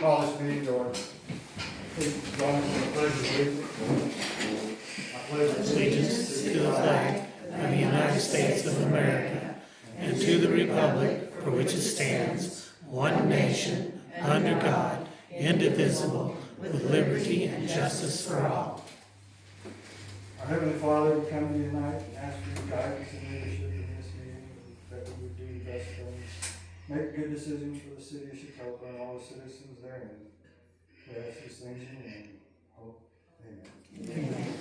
Call this meeting to order. Please join us in the pledge of allegiance. I pledge Allegiance to the flag of the United States of America and to the republic for which it stands, one nation, under God, indivisible, with liberty and justice for all. Our Heavenly Father, we come to you tonight and ask for your guidance and leadership in this meeting, that we would do the best things, make good decisions for the city of Chetopa and all the citizens therein. We ask these things in your name. Hope. Amen. Amen.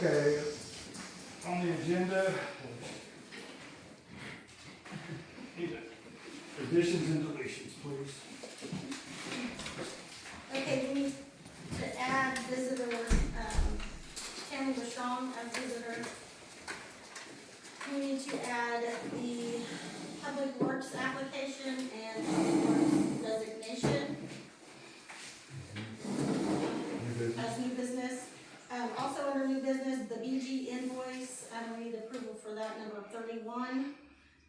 Okay, on the agenda, additions and deletions, please. Okay, we need to add visitor, Tammy Strong as visitor. We need to add the Public Works application and Public Works designation as new business. Also under new business, the BG invoice, we need approval for that, number 31,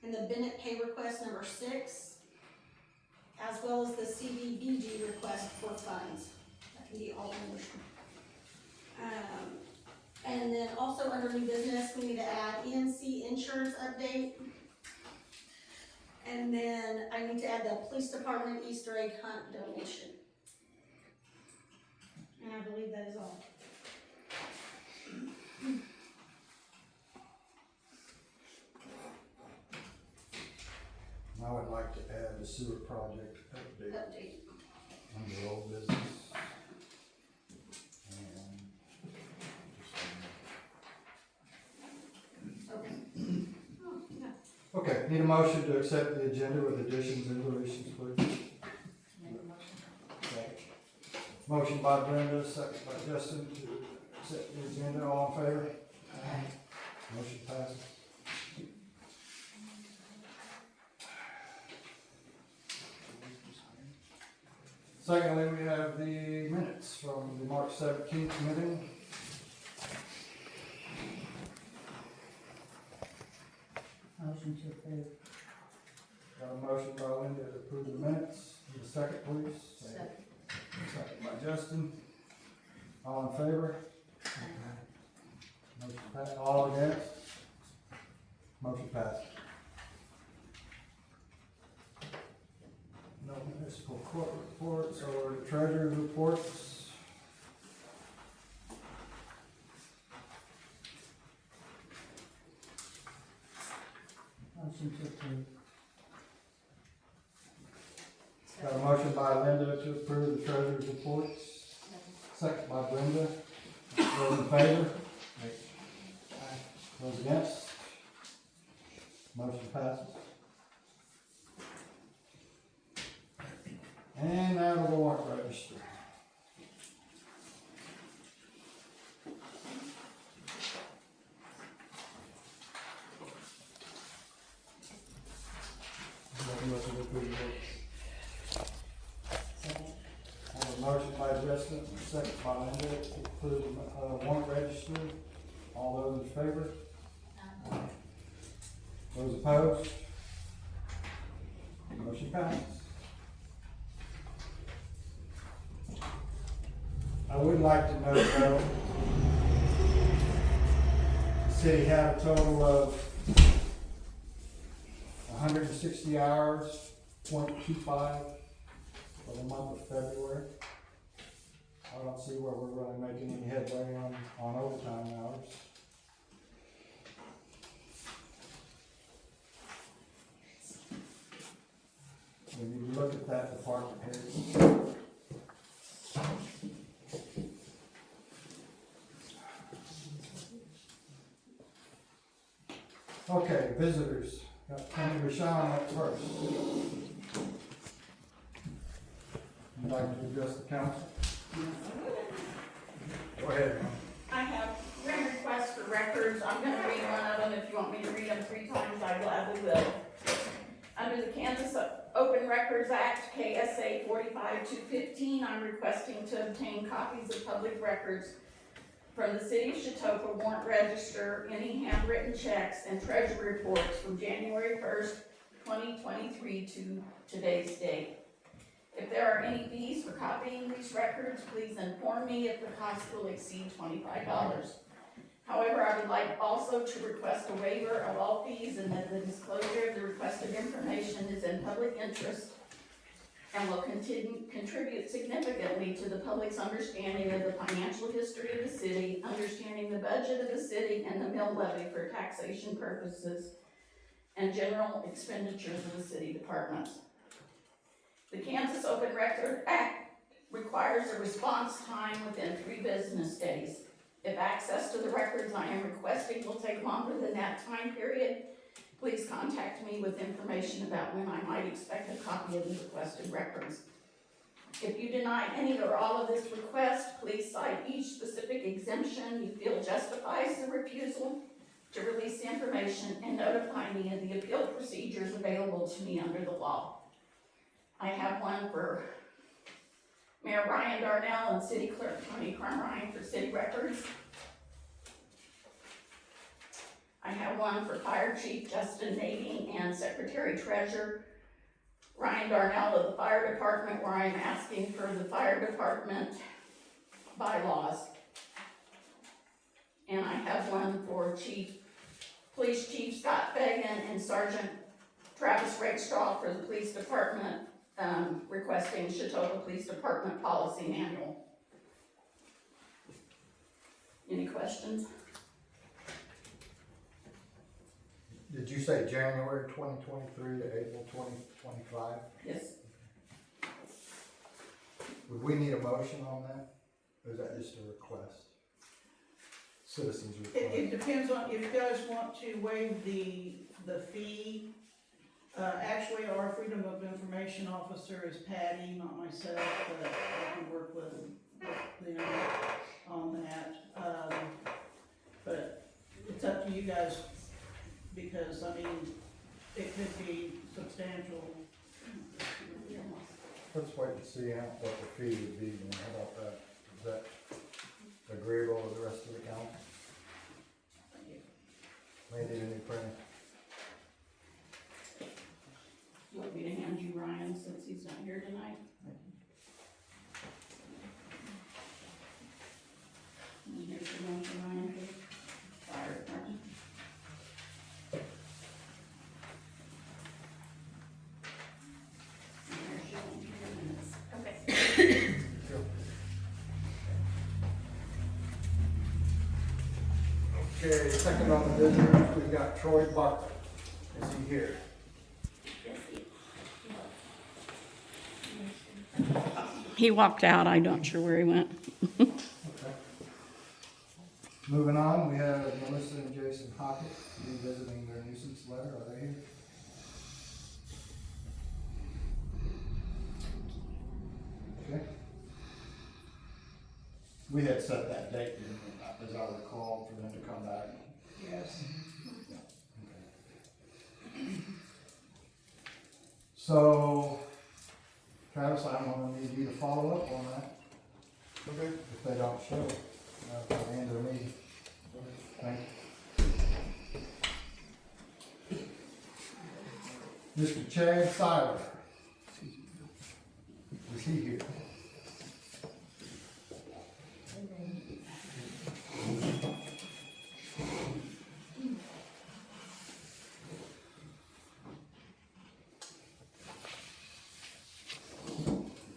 and the Bennett pay request, number 6. As well as the CDBG request for funds. That can be all in motion. And then also under new business, we need to add ENC insurance update. And then I need to add the police department Easter egg hunt donation. And I believe that is all. I would like to add the sewer project update Update. under old business. Okay. Oh, yeah. Okay, need a motion to accept the agenda with additions and deletions, please. Motion by Brenda, second by Justin to accept the agenda. All in favor? Aye. Motion passes. Secondly, we have the minutes from the March 17th meeting. Motion to approve. Got a motion by Linda to approve the minutes. Need a second, please. Second. Second by Justin. All in favor? Motion passed. All against? Motion passed. No municipal court reports or the treasurer's reports. Motion to approve. Got a motion by Linda to approve the treasurer's reports. Second by Brenda. Those in favor? Those against? Motion passes. And now to the warrant register. Second. I have a motion by Justin, and a second by Linda to approve the warrant register. All those in favor? Those opposed? Motion passes. I would like to note though, the city had a total of 160 hours, 0.25 for the month of February. I don't see where we're really making any headway on overtime hours. When you look at that department heads. Okay, visitors. Got Tammy Rashawn up first. You'd like to address the council? Go ahead, ma'am. I have 3 requests for records. I'm gonna read one of them. If you want me to read them 3 times, I gladly will. Under the Kansas Open Records Act, KSA 45-215, I'm requesting to obtain copies of public records from the city of Chetopa warrant register any handwritten checks and treasury reports from January 1st, 2023 to today's date. If there are any fees for copying these records, please inform me if the cost will exceed $25. However, I would like also to request a waiver of all fees and that the disclosure of the requested information is in public interest and will contribute significantly to the public's understanding of the financial history of the city, understanding the budget of the city and the mill levy for taxation purposes, and general expenditures of the city departments. The Kansas Open Record Act requires a response time within 3 business days. If access to the records I am requesting will take longer than that time period, please contact me with information about when I might expect a copy of the requested records. If you deny any or all of this request, please cite each specific exemption you feel justifies the refusal to release the information and notify me of the appeal procedures available to me under the law. I have one for Mayor Ryan Darnell and City Clerk Tony Carmine for city records. I have one for Fire Chief Justin Nading and Secretary Treasurer Ryan Darnell of the Fire Department, where I'm asking for the Fire Department bylaws. And I have one for Police Chief Scott Fagan and Sergeant Travis Rakestraw for the Police Department, requesting Chetopa Police Department Policy Manual. Any questions? Did you say January 2023 to April 2025? Yes. Would we need a motion on that? Or is that just a request? Citizens request? It depends on, if you guys want to waive the fee. Actually, our Freedom of Information Officer is Patty, not myself, but I can work with them on that. But it's up to you guys, because, I mean, it could be substantial. Let's wait and see what the fee would be, and how about that? Is that agreeable with the rest of the council? May need a new printer. You want me to hand you Ryan since he's not here tonight? And here's the one for Ryan for the Fire Department. And there's your minutes. Okay. Okay, second on the visitors, we've got Troy Barker. Is he here? He walked out, I'm not sure where he went. Okay. Moving on, we have Melissa and Jason Hockett revisiting their nuisance letter. Are they here? Okay. We had set that date, didn't we, as I recall, for them to come back. Yes. Okay. So, Travis, I'm gonna need you to follow up on that. Okay. If they don't show, by the end of the meeting. Thank you. Mr. Chad Siler. Is he here?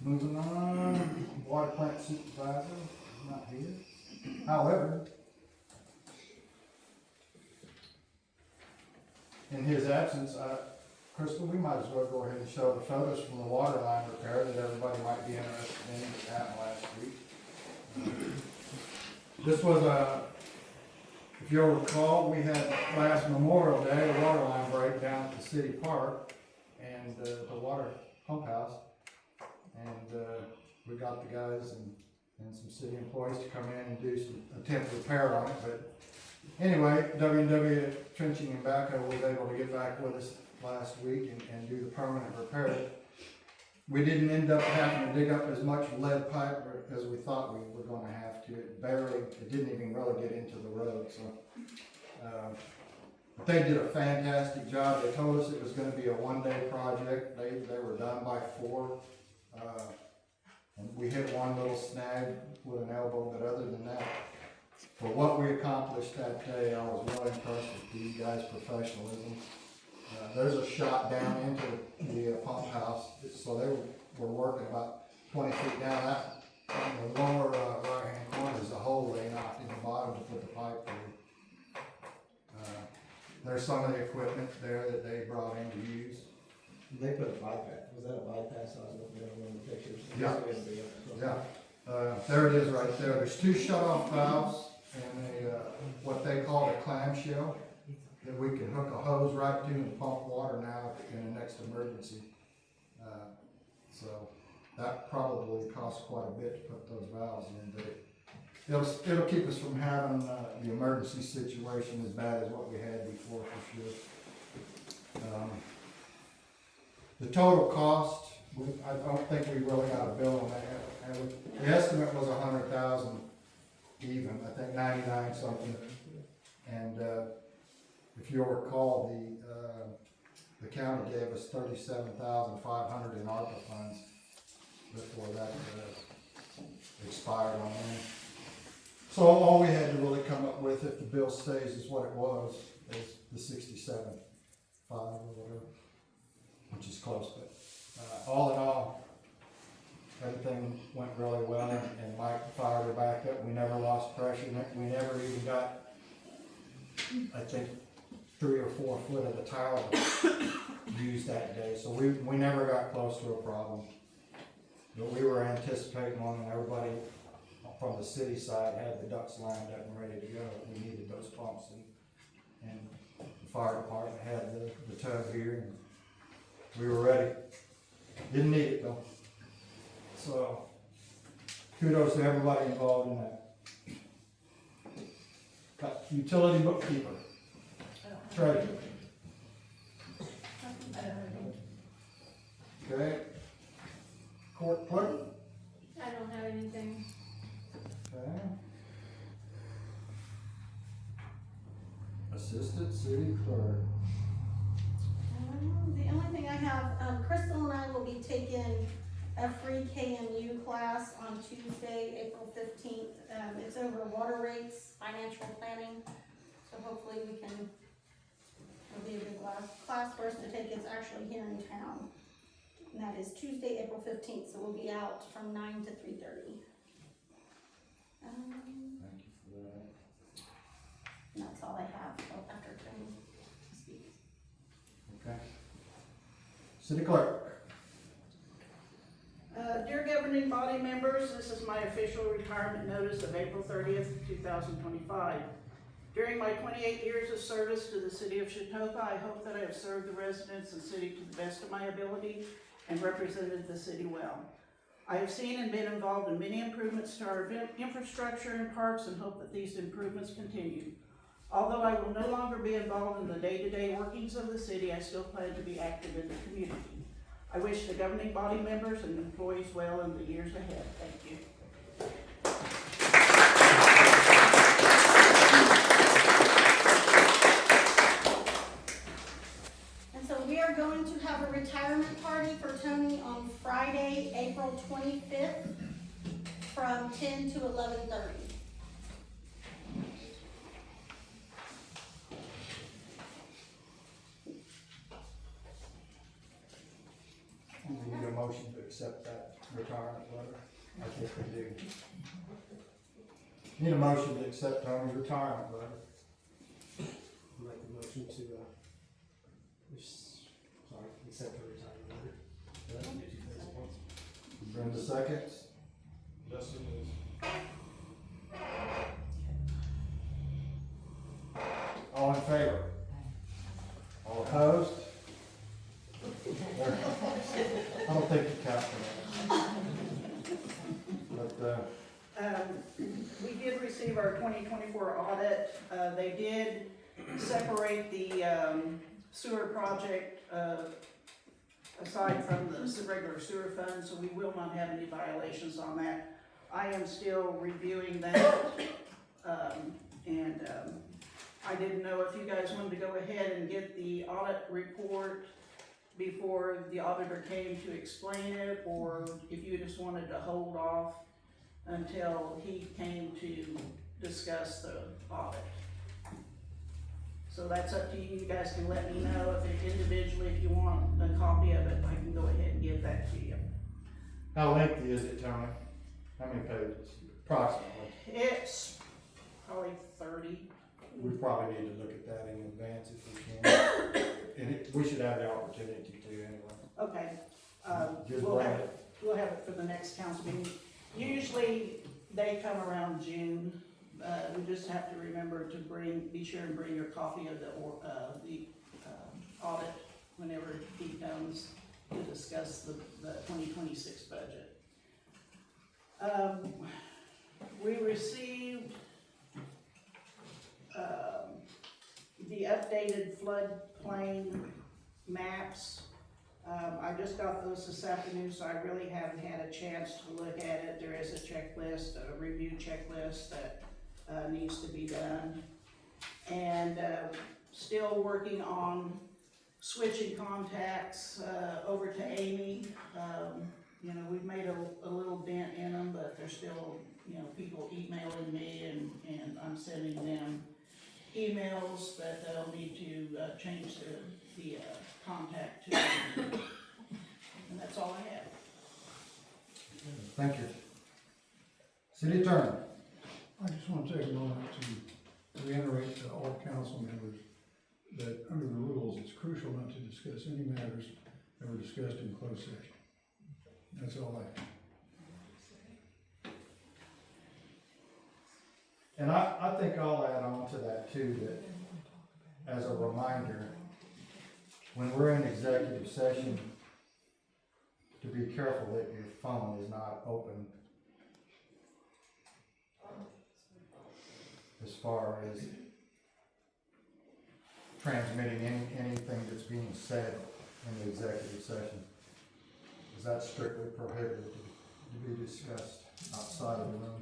Moving on, water plant supervisor, not here. However, in his absence, Crystal, we might as well go ahead and show the photos from the water line repair that everybody might be interested in that happened last week. This was if you'll recall, we had last Memorial Day, a water line break down at the city park and the water pump house. And we got the guys and some city employees to come in and do some attempt repair on it. But anyway, W&W Trenching and Backhoe was able to get back with us last week and do the permanent repair. we didn't end up having to dig up as much lead pipe as we thought we were gonna have to. It didn't even really get into the road, so. But they did a fantastic job. They told us it was gonna be a one-day project. They were done by 4. And we hit one little snag with an elbow, but other than that, for what we accomplished that day, I was really impressed with these guys' professionalism. There's a shot down into the pump house, so they were working about 20 feet down. That, in the lower right-hand corner is a hole they knocked in the bottom to put the pipe through. There's some of the equipment there that they brought in to use. They put a bypass, was that a bypass? I was looking at one of the pictures. Yeah. Yeah, there it is right there. There's 2 shut-off valves and what they call a clamshell that we can hook a hose right to and pump water now in the next emergency. So that probably costs quite a bit to put those valves in, but it'll keep us from having the emergency situation as bad as what we had before, for sure. The total cost, I don't think we really got a bill on that. The estimate was 100,000 even, I think 99 something. And if you'll recall, the county gave us 37,500 in ARPA funds before that expired on them. So all we had to really come up with, if the bill stays is what it was, is the 67.5 or whatever, which is close, but all in all, everything went really well, and Mike fired her back up. We never lost pressure. We never even got, I think, 3 or 4 foot of the tower used that day, so we never got close to a problem. But we were anticipating one, and everybody from the city side had the ducks lined up and ready to go. We needed those pumps, and the fire department had the tub here, and we were ready. Didn't need it though. So kudos to everybody involved in that. Got utility bookkeeper, treasurer. Okay. Court clerk. I don't have anything. Okay. Assistant city clerk. The only thing I have, Crystal and I will be taking a free KMU class on Tuesday, April 15th. It's over water rates, financial planning, so hopefully it'll be a good class for us to take. It's actually here in town. And that is Tuesday, April 15th, so we'll be out from 9 to 3:30. Thank you for that. And that's all I have after training to speak. Okay. City clerk. Dear governing body members, this is my official retirement notice of April 30th, 2025. During my 28 years of service to the city of Chetopa, I hope that I have served the residents and city to the best of my ability and represented the city well. I have seen and been involved in many improvements to our infrastructure and parks and hope that these improvements continue. Although I will no longer be involved in the day-to-day workings of the city, I still plan to be active in the community. I wish the governing body members and employees well in the years ahead. Thank you. And so we are going to have a retirement party for Tony on Friday, April 25th from 10 to 11:30. We need a motion to accept that retirement letter. I think we do. Need a motion to accept Tony's retirement letter. Make the motion to, accept the retirement letter. Brenda seconds. Justin is. All in favor? All opposed? I don't think you count for that. But, We did receive our 2024 audit. They did separate the sewer project aside from the regular sewer fund, so we will not have any violations on that. I am still reviewing that, I didn't know if you guys wanted to go ahead and get the audit report before the auditor came to explain it, or if you just wanted to hold off until he came to discuss the audit. So that's up to you. You guys can let me know if individually, if you want a copy of it, I can go ahead and give that to you. How lengthy is it, Tony? How many pages? Approximately. It's probably 30. We probably need to look at that in advance if we can. And we should have the opportunity to anyway. Okay. Just We'll bring have it, we'll have it for the next council meeting. Usually they come around June. We just have to remember to be sure and bring your copy of the audit whenever he comes to discuss the 2026 budget. We received the updated floodplain maps. I just got those this afternoon, so I really haven't had a chance to look at it. There is a checklist, a review checklist that needs to be done. And still working on switching contacts over to Amy. You know, we've made a little dent in them, but there's still, you know, people emailing me and I'm sending them emails that they'll need to change the contact to. And that's all I have. Thank you. City Attorney. I just want to take a moment to reiterate to all council members that under the rules, it's crucial not to discuss any matters that were discussed in closed session. That's all I have. And I think I'll add on to that too, that as a reminder, when we're in executive session, to be careful that your phone is not open as far as transmitting anything that's being said in the executive session. Because that's strictly prohibited to be discussed outside of the room.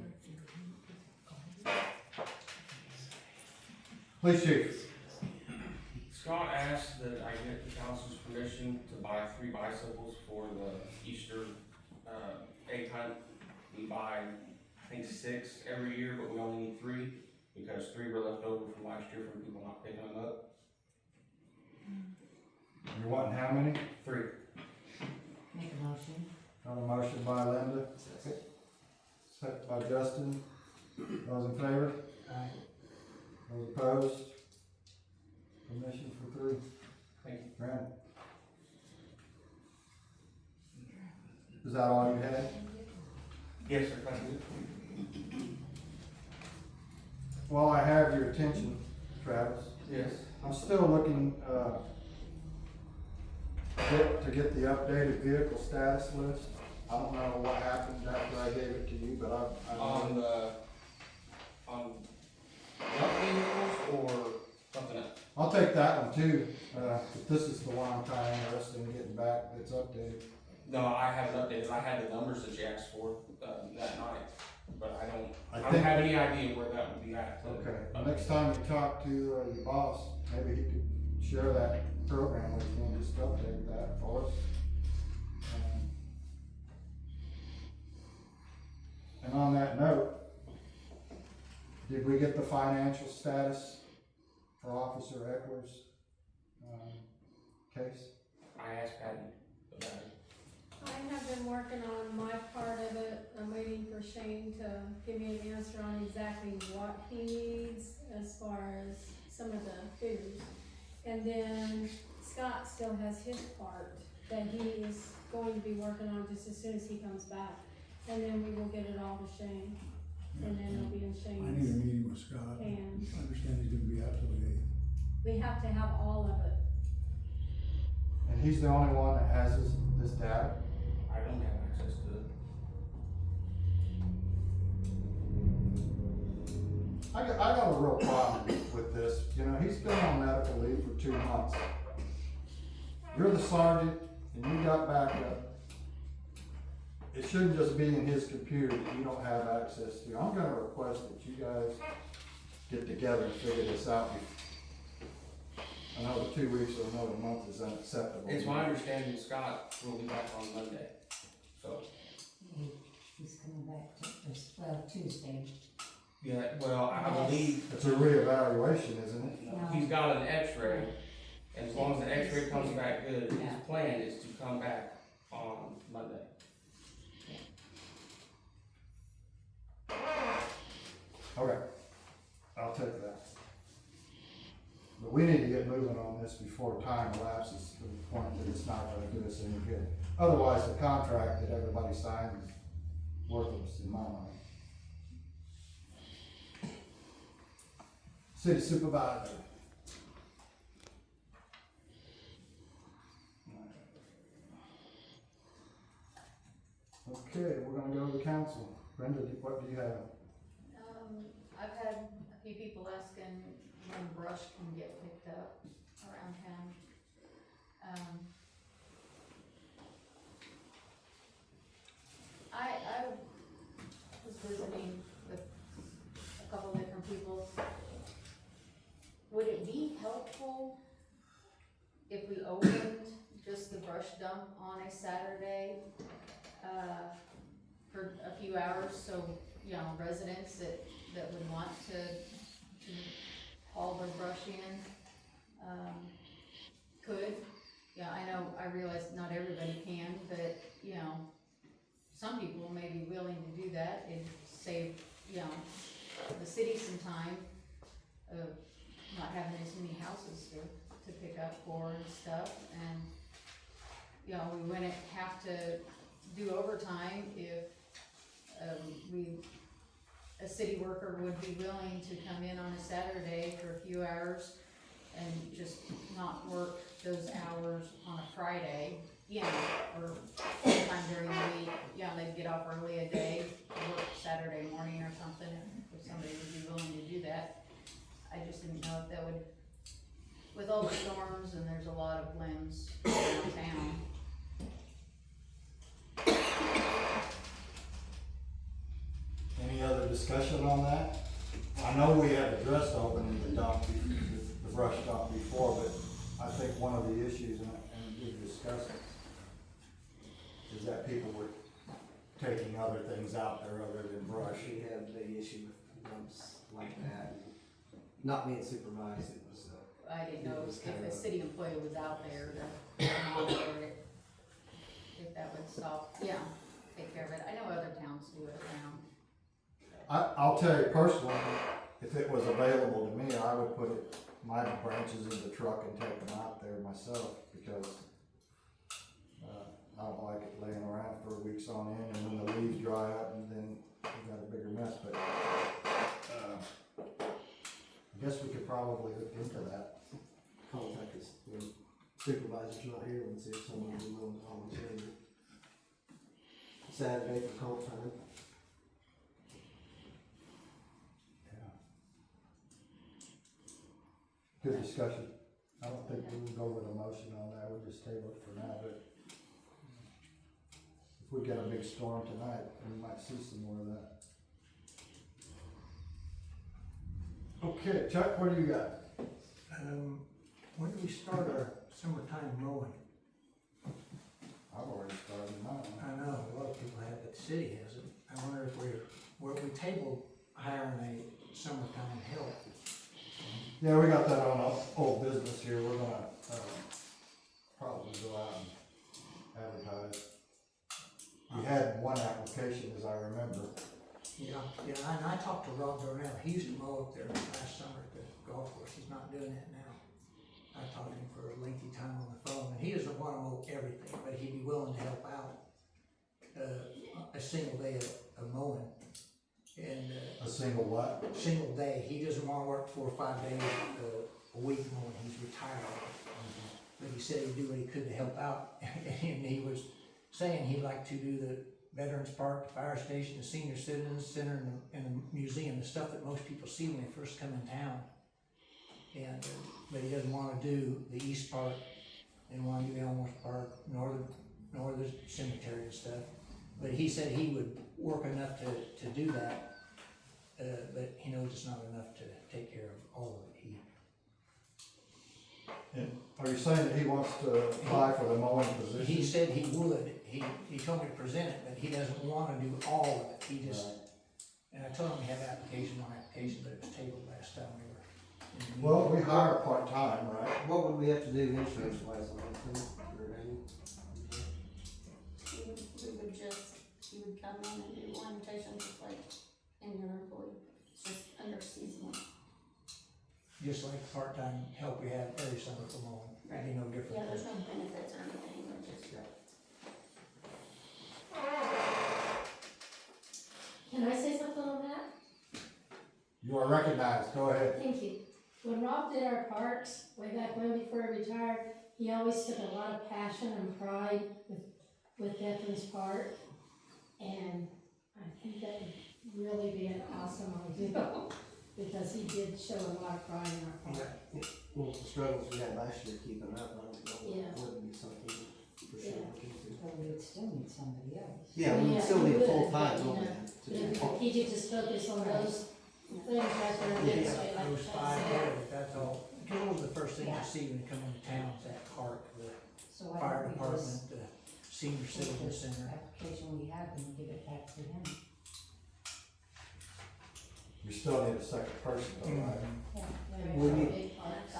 Police Chief. Scott asked that I get the council's permission to buy 3 bicycles for the Easter egg hunt. We buy, I think, 6 every year, but we only need 3 because 3 were left over from last year from people not picking them up. You're wanting how many? 3. Make a motion. Got a motion by Linda. Second by Justin. Those in favor? Aye. Those opposed? Permission for 3. Thank you. Grant. Is that all you had? Yes, sir, thank you. While I have your attention, Travis, Yes. I'm still looking, to get the updated vehicle status list. I don't know what happened after I gave it to you, but I On junk vehicles or something else? I'll take that one too, but this is the one I'm kinda interested in getting back that's updated. No, I haven't updated. I had the numbers that you asked for that night, but I I don't think- have any idea where that would be at. Okay, next time you talk to your boss, maybe he could share that program with you and just update that for us. And on that note, did we get the financial status for Officer Eckler's, case? I asked Patty about it. I have been working on my part of it. I'm waiting for Shane to give me an answer on exactly what he needs as far as some of the figures. And then Scott still has his part that he is going to be working on just as soon as he comes back. And then we will get it all to Shane. And then it'll be in I need a Shane's meeting with Scott. I hands. understand he's gonna be out till the 8th. We have to have all of it. And he's the only one that has this data? I don't have access to it. I got a real problem with this. You know, he's been on medical leave for 2 months. You're the sergeant, and you got backup, it shouldn't just be in his computer that you don't have access to. I'm gonna request that you guys get together and figure this out. Another 2 weeks or another month is unacceptable. It's my understanding Scott will be back on Monday, so. He's coming back Tuesday. Yeah, well, I believe It's a reevaluation, isn't it? No. he's got an x-ray, and as long as the x-ray comes back good, his plan is to come back on Monday. Okay, I'll take that. But we need to get moving on this before time elapses to the point that it's not gonna do us any good. Otherwise, the contract that everybody signed is worthless in my mind. City supervisor. Okay, we're gonna go to the council. Brenda, what do you have? I've had a few people asking when brush can get picked up around town. I was visiting with a couple different people. Would it be helpful if we opened just the brush dump on a Saturday, for a few hours, so, you know, residents that would want to haul their brush in, could? Yeah, I realize not everybody can, but, you know, some people may be willing to do that and save, you know, the city some time of not having as many houses to pick up for and stuff, and, you know, we wouldn't have to do overtime if, a city worker would be willing to come in on a Saturday for a few hours and just not work those hours on a Friday, you know, or sometime during the week, you know, they'd get off early a day, work Saturday morning or something, if somebody would be willing to do that. I just didn't know if that would, with all the storms and there's a lot of limbs around town. Any other discussion on that? I know we have addressed opening the dump, the brush dump before, but I think one of the issues, and we've discussed it, is that people were taking other things out there other than brush. We had a big issue with dumps like that, not being supervised, it was, I didn't know It was if kind a of- city employee was out there to monitor it, if that would stop, yeah, take care of it. I know other towns do it around. I'll tell you personally, if it was available to me, I would put my branches in the truck and take them out there myself, because I don't like it laying around for weeks on end, and when the leaves dry up, and then you got a bigger mess, but I guess we could probably look into that. contact us, when supervisor's not here, and see if someone would be willing to volunteer. Saturday for call time. Good discussion. I don't think we'll go with a motion on that, we'll just table it for now, but if we get a big storm tonight, we might see some more of that. Okay, Chuck, what do you got? When do we start our summertime mowing? I've already started mine. I know, a lot of people have, but the city hasn't. I wonder if we tabled hiring a summertime help. Yeah, we got that on old business here, we're gonna, probably go out and advertise. We had one application, as I remember. Yeah, and I talked to Rob Darnell, he used to mow up there last summer at the golf course, he's not doing that now. I talked to him for a lengthy time on the phone, and he doesn't wanna mow everything, but he'd be willing to help out, a single day of mowing. And, A single what? single day, he doesn't wanna work 4 or 5 days a week mowing, he's retired. But he said he'd do what he could to help out, and he was saying he'd like to do the Veterans Park, the fire station, the senior citizens center, and the museum, the stuff that most people see when they first come in town. And, but he doesn't wanna do the east part didn't wanna do Elmore Park, nor the cemetery and stuff. But he said he would work enough to do that, but he knows it's not enough to take care of all of it. And are you saying that he wants to apply for the mowing position? He said he would, he told me to present it, but he doesn't wanna do all of it, he just, and I told him we have application on application, but it was tabled last time we were in the meeting. Well, we hire part-time, right? What would we have to do insurance wise on that thing? He would come in and do orientation just like any other employee, it's just under seasonal. Just like part-time help we have every summer for mowing, it'd be no different. Yeah, there's no benefits or anything, they're just Can I say something on that? You are recognized, go ahead. Thank you. When Rob did our parks, way back when before he retired, he always took a lot of passion and pride with Veterans Park. And I think that would really be an awesome idea, because he did show a lot of pride in our park. Well, the struggles we had last year keeping up, I don't know, Yeah. it wouldn't be something for sure. Yeah. look into. Well, we would still need somebody else. Yeah, we Yeah, would still we need a would, full-time but, you on know, that. to If do. he could just focus on those things right there and Yeah, get straight like those that. five areas, that's all, because those are the first things Yeah. you see when you come into town, is that park, the So why fire don't we department, just the senior take citizen this center. application we have and give it back to him? You still need a second person, though, right? Yeah. Yeah, We need- big parks.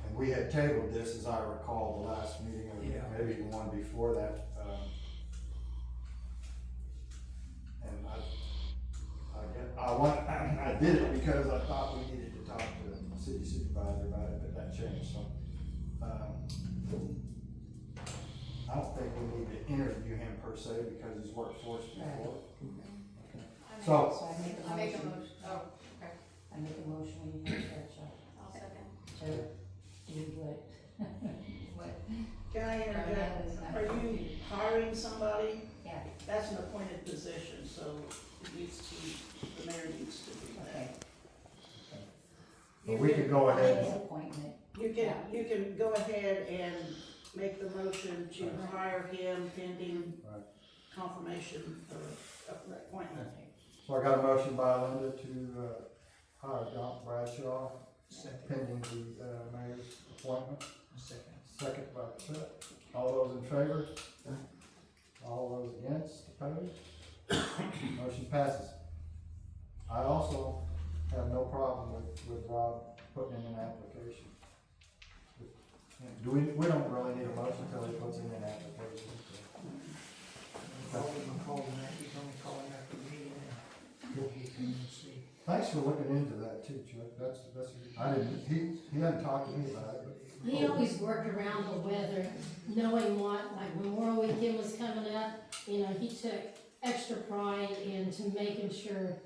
And we had tabled this, as I recall, the last meeting, or Yeah. maybe the one before that. And I did it because I thought we needed to talk to the city supervisor about it, but that changed, so. I don't think we need to interview him per se, because he's worked for us before. So- So I make a motion, oh, okay, I make a motion, we have that job. I'll second. To do what? what, Can I interject? Are you hiring somebody? Yeah, That's an appointed position, so it needs to be, the mayor needs to do that. okay. But we could go ahead. His appointment. You can go ahead and make the motion to hire him pending Right. confirmation of appointment. So I got a motion by Linda to hire John Bradshaw, pending the mayor's appointment. Second. Second by Chet. All those in favor? All those against, opposed? Motion passes. I also have no problem with Rob putting in an application. We don't really need a motion until he puts in an application. Called him that, he's only calling after the meeting, and he can see. Thanks for looking into that too, Chuck. That's, I didn't, he hadn't talked to me about it, but. He always worked around the weather, knowing what, like Memorial Weekend was coming up, you know, he took extra pride into making sure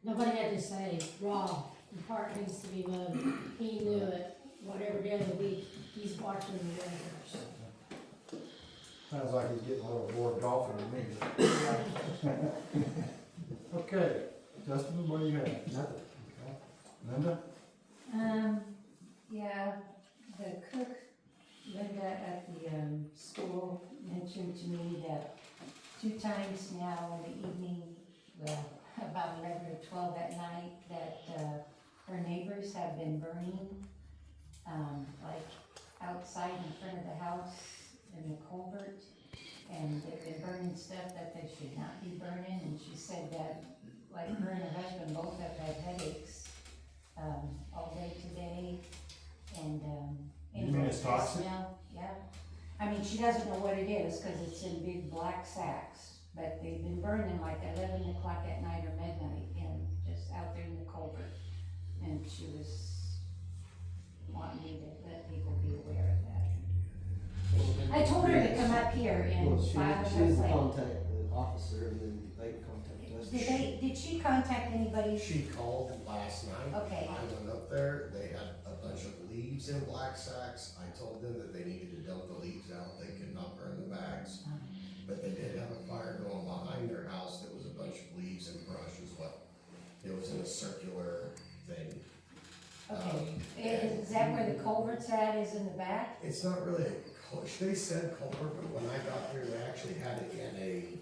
nobody had to say, Rob, the park needs to be mowed. He knew it, whatever day of the week, he's watching the weather, so. Sounds like he's getting a little bored golfing with me. Okay, Justin, what do you have? Nothing. Okay. Linda? Yeah, the cook, Linda at the, school mentioned to me that 2 times now in the evening, well, about 11 or 12 at night, that, her neighbors have been burning, like outside in front of the house in the culvert. And they've been burning stuff that they should not be burning, and she said that, like, her and her husband both have had headaches, all day today, and, You mean it's toxic? smell, yeah. I mean, she doesn't know what it is, cause it's in big black sacks, but they've been burning like 11 o'clock at night or midnight, and just out there in the culvert. And she was wanting me to let people be aware of that. I told her to come up here and Well, file a she needs to complaint. contact the officer, and then they can contact us. Did she contact anybody? She called last night. Okay. I went up there, they had a bunch of leaves in black sacks. I told them that they needed to dump the leaves out, they could not burn the bags. But they did have a fire going behind their house that was a bunch of leaves and brush is what, it was in a circular thing. Okay. culvert's at is in the back? It's not really they said culvert, but when I got there, they actually had it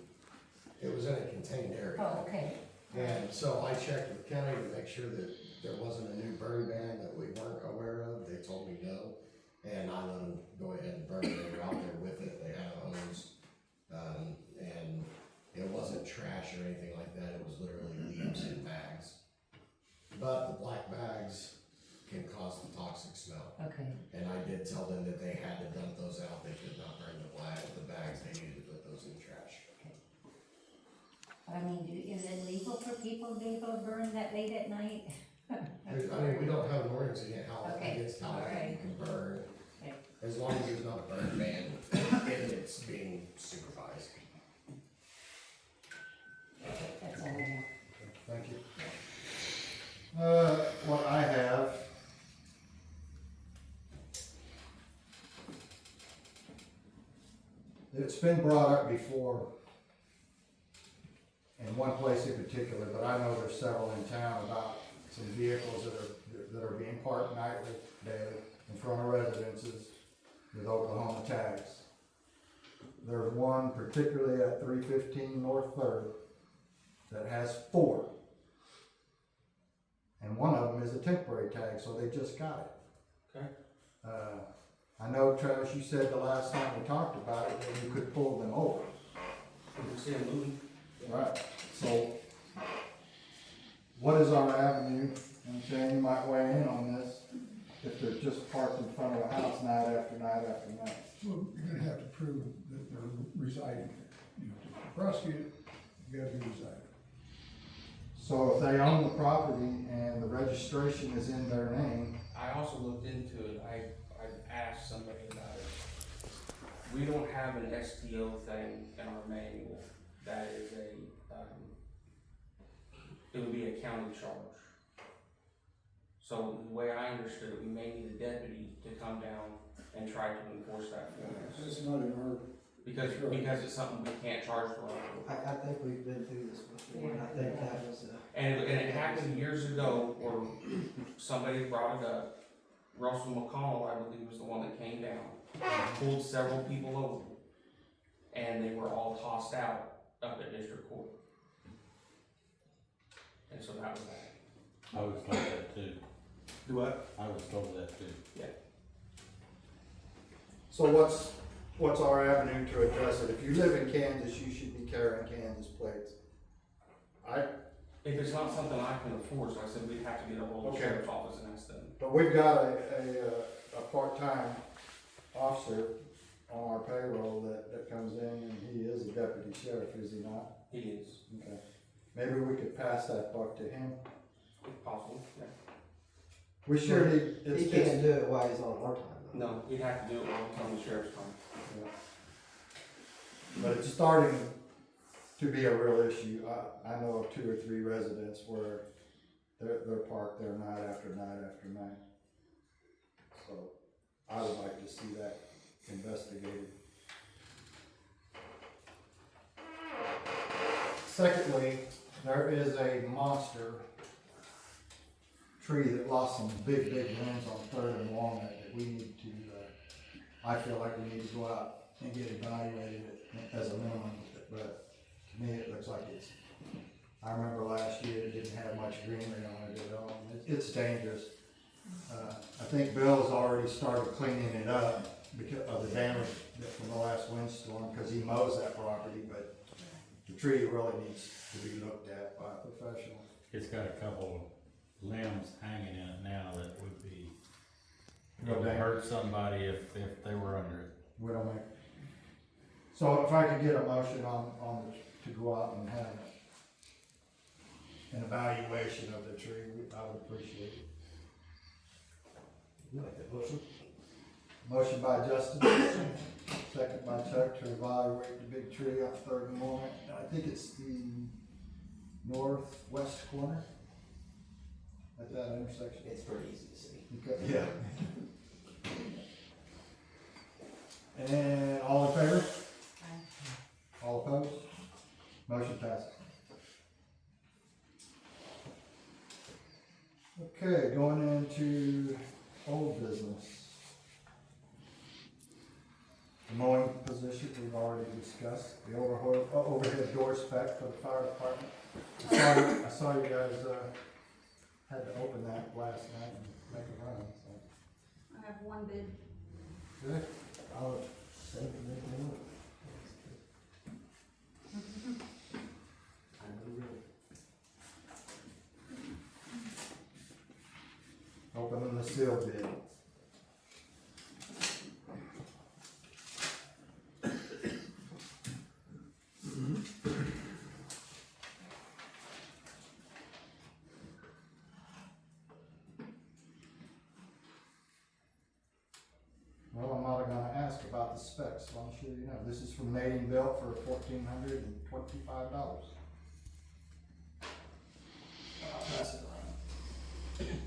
it was in a contained area. Oh, okay. And so I checked with county to make sure that there wasn't a new burn ban that we weren't aware of. They told me no. And I let them go ahead and burn it. They were out there with it. They had a hose. And it wasn't trash or anything like that. It was literally leaves in bags. But the black bags can cause the toxic smell. Okay. And I did tell them that they had to dump those out. They could not burn the bags. They needed to put those in the trash. I mean, is it legal for people to be able to burn that late at night? We don't have an ordinance against how Okay, you alright. can burn. Okay. As long as there's not a burn ban and it's being supervised. That's all I have. Thank you. What I have. It's been brought up before in one place in particular, but I know there's several in town about some vehicles that are being parked nightly, daily, in front of residences with Oklahoma tags. There's one particularly at 315 North 3rd that has 4. And one of them is a temporary tag, so they just got it. Okay. I know, Travis, you said the last time we talked about it, that you could pull them over. You can see them moving. Right. So, what is our avenue? I'm saying you might weigh in on this, if they're just parked in front of a house night after night after night. Well, you're gonna have to prove that they're residing here. You know, to prosecute it, you gotta be residing. So if they own the property and the registration is in their name, I also looked into it. I asked somebody about it. We don't have an STO thing in our manual. That is it would be a county charge. So the way I understood it, we may need a deputy to come down and try to enforce that for us. It's not in our. Because it's something we can't charge for. I think we've been through this before, and I think that was And it happened years ago where somebody brought it up. Russell McConnell, I believe, was the one that came down, pulled several people over, and they were all tossed out up at district court. And so that was that. I was told that too. do what? I was told that too. So what's our avenue to address it? If you live in Kansas, you should be carrying Kansas plates. If it's not something I can enforce, like I said, we'd have to get a hold of the Okay. sheriff's office and ask them. But we've got a part-time officer on our payroll that comes in, and he is a deputy sheriff, is he not? He is, Okay. Maybe we could pass that buck to him. if possible, yeah. We sure need. He can't do it while he's on our time though. No, he'd have to do it while it's on the sheriff's time. But it's starting to be a real issue. I know of 2 or 3 residents where they're parked there night after night after night. So I would like to see that investigated. Secondly, there is a monster tree that lost some big limbs on 3rd and Walnut that we need to, I feel like we need to go out and get evaluated as a minimum, but to me, it looks like I remember last year it didn't have much greenery on it at all. It's dangerous. I think Bill's already started cleaning it up because of the damage from the last windstorm, because he mows that property, but the tree really needs to be looked at by a professional. It's got a couple of limbs hanging in it now that would be, it Real would dangerous. hurt somebody if they were under it. We don't make. So if I could get a motion to go out and have an evaluation of the tree, I would appreciate it. You like that motion? Motion by Justin, second by Chuck to evaluate the big tree on 3rd and Walnut. I think it's the northwest corner at that intersection. It's pretty easy to see. Okay, yeah. And all in favor? All opposed? Motion passes. Okay, going into old business. The mowing position we've already discussed, the overhead door spec for the fire department. I saw you guys, had to open that last night and make a run, so. I have one bid. Good. I'll say for that now. I know really. Opening the seal bid. Well, I'm not gonna ask about the specs, so I'm sure you know. This is from Nadine Built for $1,425. I'll pass it around.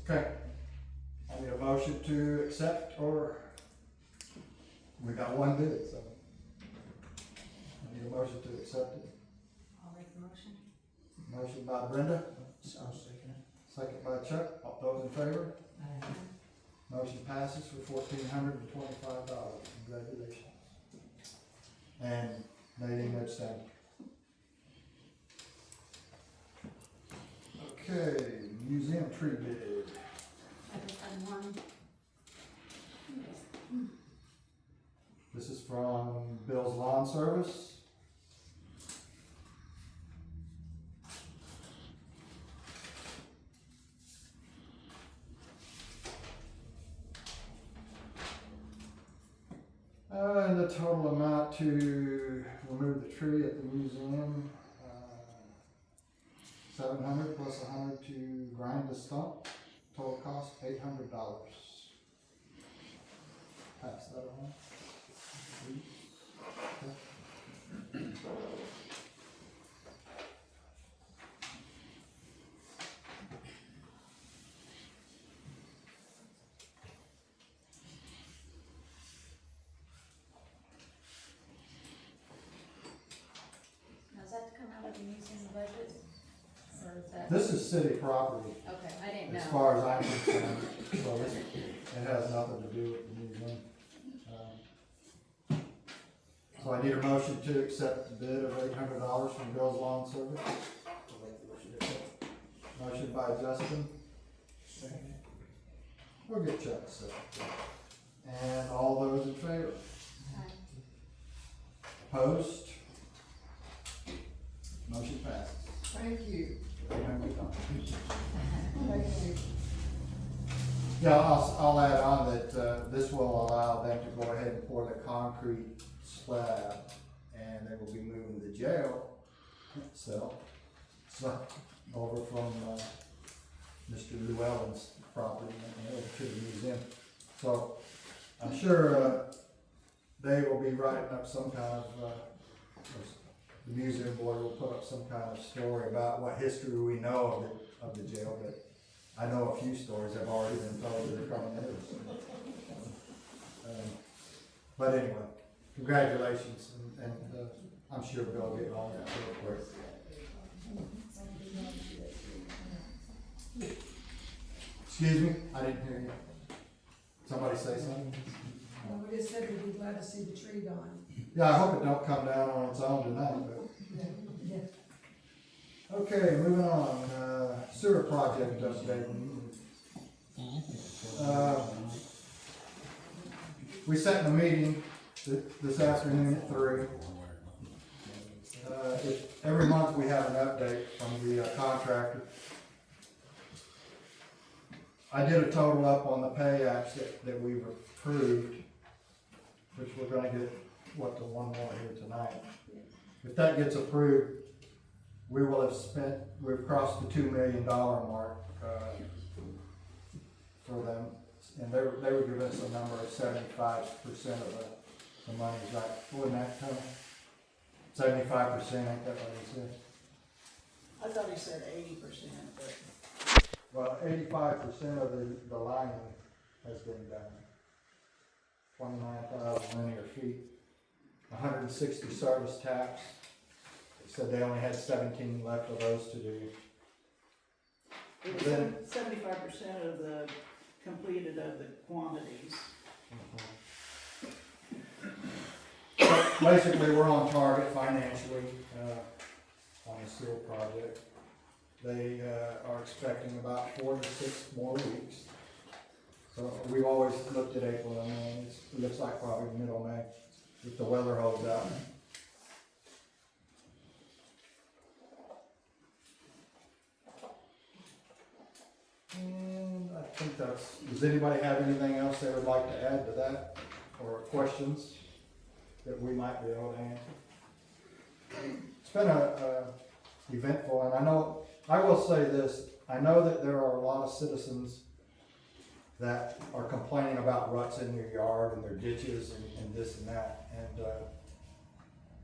Okay. I need a motion to accept, or we got one bid, so. I need a motion to accept it. I'll make the motion. Motion by Brenda, I'll second it. second by Chuck. All those in favor? Motion passes for $1,425. Congratulations. And Nadine abstained. Okay, museum tree bid. I just had one. This is from Bill's Lawn Service. And the total amount to remove the tree at the museum, $700 plus $100 to grind the stump. Total cost $800. Pass that on. Now, is that to come out of the museum budget? Or is that? This is city property, Okay, I didn't know. as far as I'm concerned, so this, it has nothing to do with the museum. So I need a motion to accept the bid of $800 from Bill's Lawn Service. I'll make the motion to accept. Motion by Justin, Second. we'll get Chuck a second. And all those in favor? Opposed? Motion passes. Thank you. $800. Yeah, I'll add on that, this will allow them to go ahead and pour the concrete slab, and they will be moving the jail itself, so, over from, Mr. Llewellyn's property and over to the museum. So, I'm sure, they will be writing up some kind of, the museum board will put up some kind of story about what history we know of the jail, but I know a few stories have already been told that are coming in. But anyway, congratulations, and I'm sure Bill will get on that real quick. Excuse me, I didn't hear you. Somebody say something? Well, we just said we'd be glad to see the tree gone. Yeah, I hope it don't come down on its own tonight, but. Yeah. Okay, moving on, sewer project update. We set in a meeting this afternoon at 3. Every month we have an update from the contractor. I did a total up on the pay apps that we've approved, which we're gonna get, the one more here tonight. If that gets approved, we will have spent, we've crossed the $2 million mark, for them. And they would give us a number of 75% of the money's right. Wouldn't that come? 75%, ain't that what he said? I thought he said 80%, but. Well, 85% of the lining has been done. 29,000 linear feet. 160 service taps. They said they only had 17 left of those to do. Then 75% of the completed of the quantities. So basically, we're on target financially on the sewer project. They are expecting about 4 to 6 more weeks. So we've always looked at April and May. It looks like probably middle May if the weather holds out. And I think that's, does anybody have anything else they would like to add to that? Or questions that we might be able to answer? It's been a eventful, and I will say this, I know that there are a lot of citizens that are complaining about ruts in their yard and their ditches and this and that. And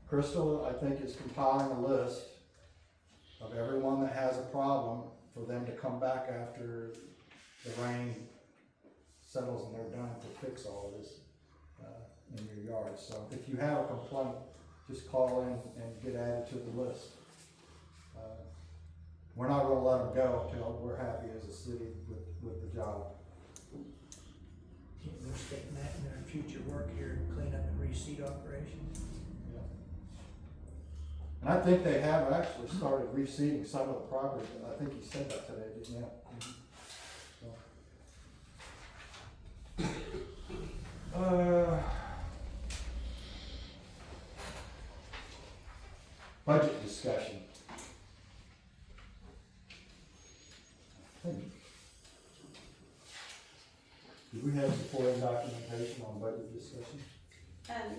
Crystal, I think, is compiling a list of everyone that has a problem for them to come back after the rain settles and they're done to fix all of this in your yard. So if you have a complaint, just call in and get added to the list. We're not gonna let them go until we're happy as a city with the job. They're sticking that in their future work here, clean up and reseed operations. Yeah. And I think they have actually started reseeding some of the property. I think you said that today, didn't you? So. Budget discussion. Do we have supporting documentation on budget discussion?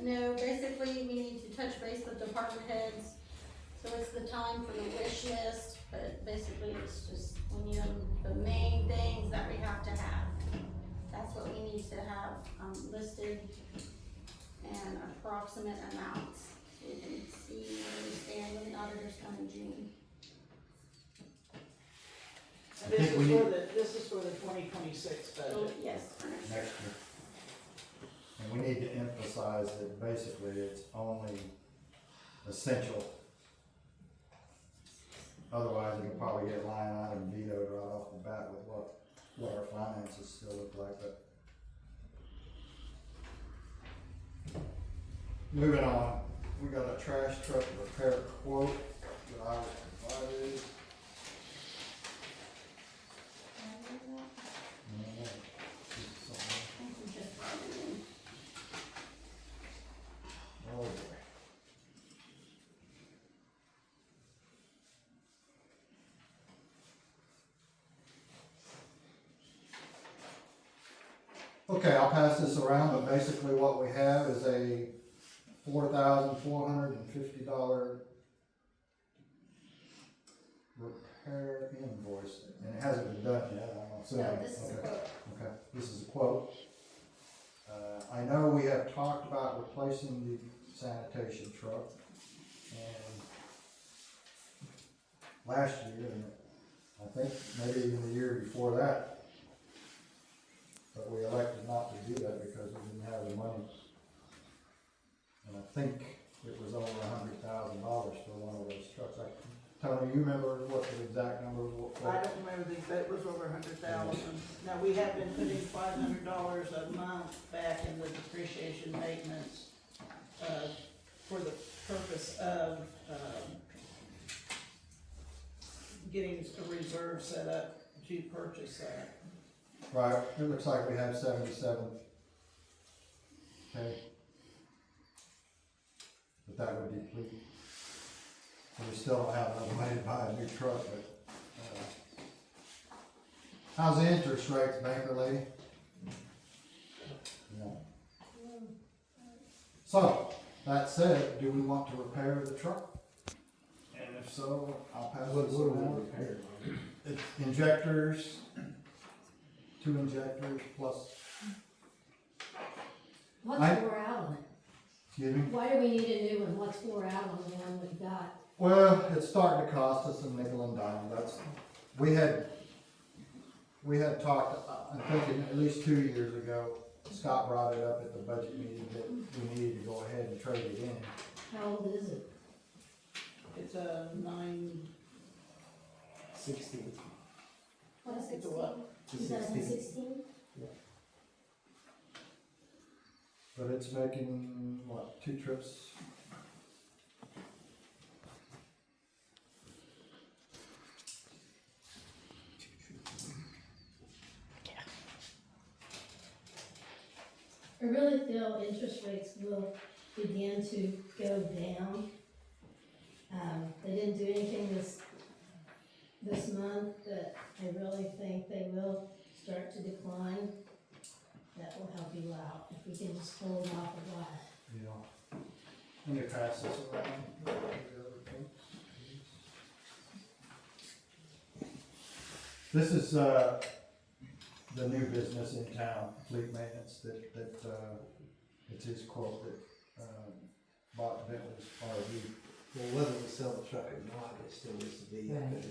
No, basically, we need to touch base with department heads, so it's the time for the wish list, but basically it's just, when you know, the main things that we have to have. That's what we need to have, listed, and approximate amounts, so we can see where we stand when the auditors come in June. And this is for the 2026 budget. So, yes, for next year. Next year. And we need to emphasize that basically it's only essential. Otherwise, it'll probably get line item vetoed right off the bat with what our finances still look like, but. Moving on, we got a trash truck repair quote that I was provided. Oh boy. Okay, I'll pass this around, but basically what we have is a $4,450 repair invoice, and it hasn't been done yet, I'm assuming. No, this is a quote. Okay, this is a quote. I know we have talked about replacing the sanitation truck, and last year, and I think maybe even the year before that, but we elected not to do that because we didn't have the money. And I think it was over $100,000 for one of those trucks. Tony, you remember what the exact number was? I don't remember but it was over 100,000. Now, we have been putting $500 a month back in the depreciation maintenance, for the purpose of, getting a reserve set up to purchase that. Right, it looks like we have 77. Okay. But that would deplete. So we still don't have enough money to buy a new truck, but, how's the interest rates, banker lady? Yeah. So, that said, do we want to repair the truck? And if so I'll pass What this are we around. repairing? It's injectors, 2 injectors plus, What's I- wore out on it? excuse me? Why do we need a new one? What's wore out on the one we've got? Well, it's starting to cost us a nickel and dime, we had talked, I'm thinking at least 2 years ago, Scott brought it up at the budget meeting that we needed to go ahead and trade it in. How old is it? It's a 16. What, It's a what? 2016? But it's making, what, 2 trips? I really feel interest rates will begin to go down. They didn't do anything this month, but I really think they will start to decline. That will help you out, if we can just hold off of that. Yeah. Let me pass this around. This is, the new business in town, fleet maintenance, it's his quote that, bought Bentley's RV. Well, whether we sell the truck or not, it still needs to be. Right.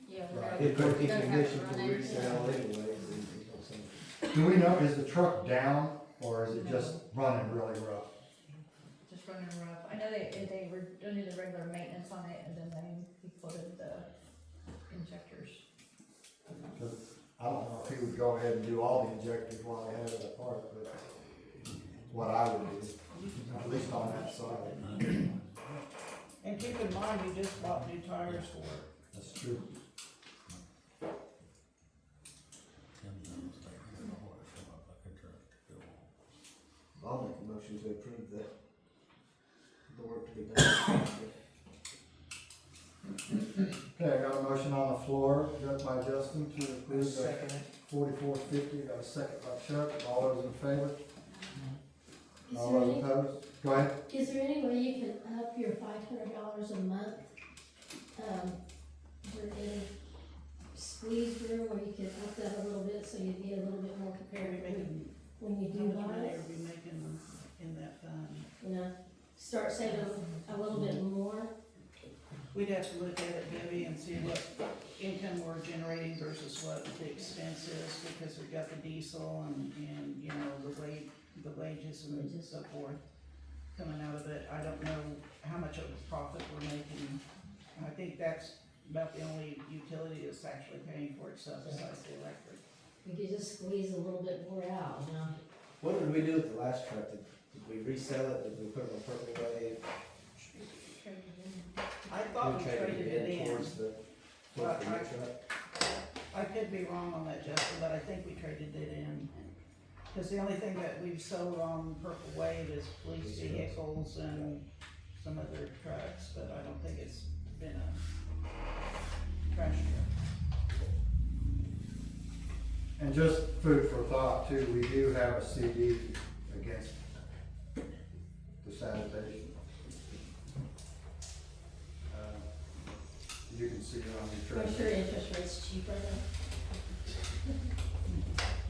Yeah, Right. If working Doesn't have to condition run for anything. resale anyway, then you know, some. Do we know, is the truck down, or is it just running really rough? Just running rough. I know they were doing the regular maintenance on it, and then he quoted the injectors. 'Cause I don't know if he would go ahead and do all the injectors while he had it apart, but what I would do, at least on that side. And keep in mind, you just bought new tires for it. That's true. I'll make a motion to approve that. The work to be done. Okay, I got a motion on the floor, got by Justin to approve the Second it. 4450, got a second by Chuck, all those in favor? Is All there those any, opposed? Go ahead. is there any way you can up your $500 a month? Is there any squeeze room where you can up that a little bit so you'd be a little bit more Are we prepared making, when you how do much buy money it? are we making in that fund? You know, start saving a little bit more. We'd have to look at it, Debbie, and see what income we're generating versus what the expense is, because we've got the diesel and, you know, the wages and so forth coming out of it. I don't know how much of a profit we're making. I think that's about the only utility that's actually paying for itself besides the electric. We could just squeeze a little bit more out, you know? What did we do with the last truck? Did we resell it? Did we put it on Purple Wave? I thought we traded it in. Towards the, Well, towards the new truck? I could be wrong on that, Justin, but I think we traded it in. Cause the only thing that we've sold on Purple Wave is police vehicles and some other trucks, but I don't think it's been a trash truck. And just food for thought too, we do have a CD against the sanitation. You can see it on your I'm treasure. sure interest rate's cheaper than.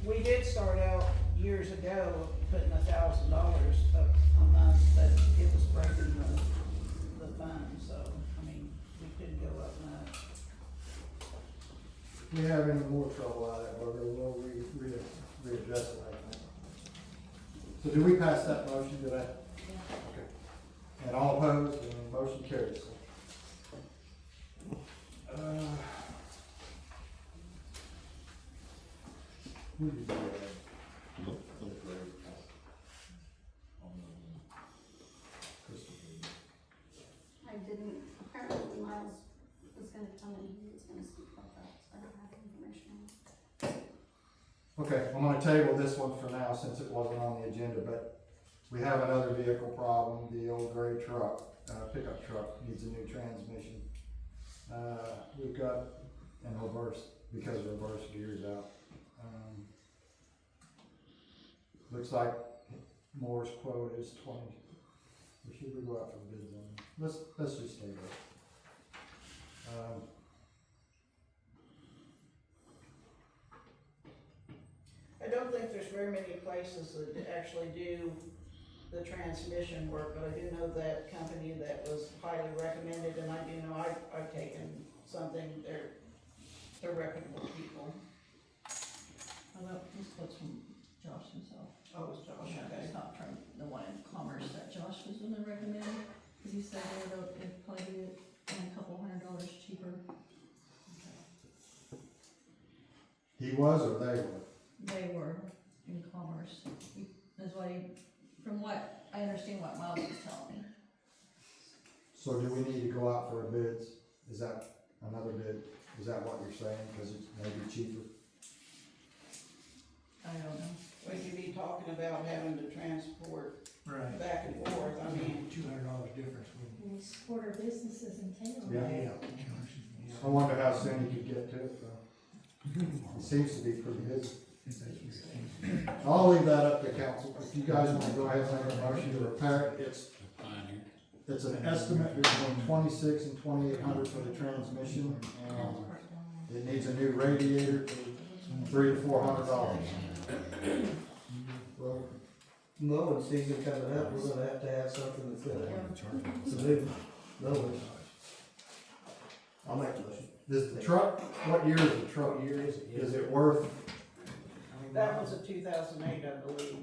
We did start out years ago putting $1,000 up a month, but it was breaking the fund, so, I mean, we couldn't go up much. If we have any more trouble out of that, we'll readdress it, I think. So do we pass that motion, did I? Okay. And all opposed, and the motion carries. Who did you have? I didn't, apparently Miles was gonna come and he was gonna speak about that, so I don't have any information on it. Okay, I'm gonna table this one for now since it wasn't on the agenda, but we have another vehicle problem, the old gray truck, pickup truck needs a new transmission. We've got in reverse, because reverse gear's out. Looks like Moore's quote is 20. Or should we go out for bids on it? Let's just stay there. very many places that actually do the transmission work, but I do know that company that was highly recommended, and I do know I've taken something, they're reputable people. Well, this quote's from Josh himself. Oh, it's Josh, okay. It's not from the one in Commerce that Josh was gonna recommend, cause he said they'd probably do it a couple $100 cheaper. He was or they were? They were in Commerce, that's what from what I understand what Miles was telling me. So do we need to go out for a bids? Is that another bid? Is that what you're saying? Cause it's maybe cheaper? I don't know. Would you be talking about having to transport Right. back and forth? I mean, $200 difference. We support our businesses in town. Yeah. I wonder how soon you could get to it, though. It seems to be pretty busy. I'll leave that up to council. If you guys wanna go ahead and make a motion to repair it, it's an estimate between 26 and 2,800 for the transmission, and it needs a new radiator, $300 to $400. Well, mowing season coming up, we're gonna have something that's gonna, new mowing. I'll make the motion. Is the truck, what year is the truck? What year is it? Is it worth? that was a 2008, I believe.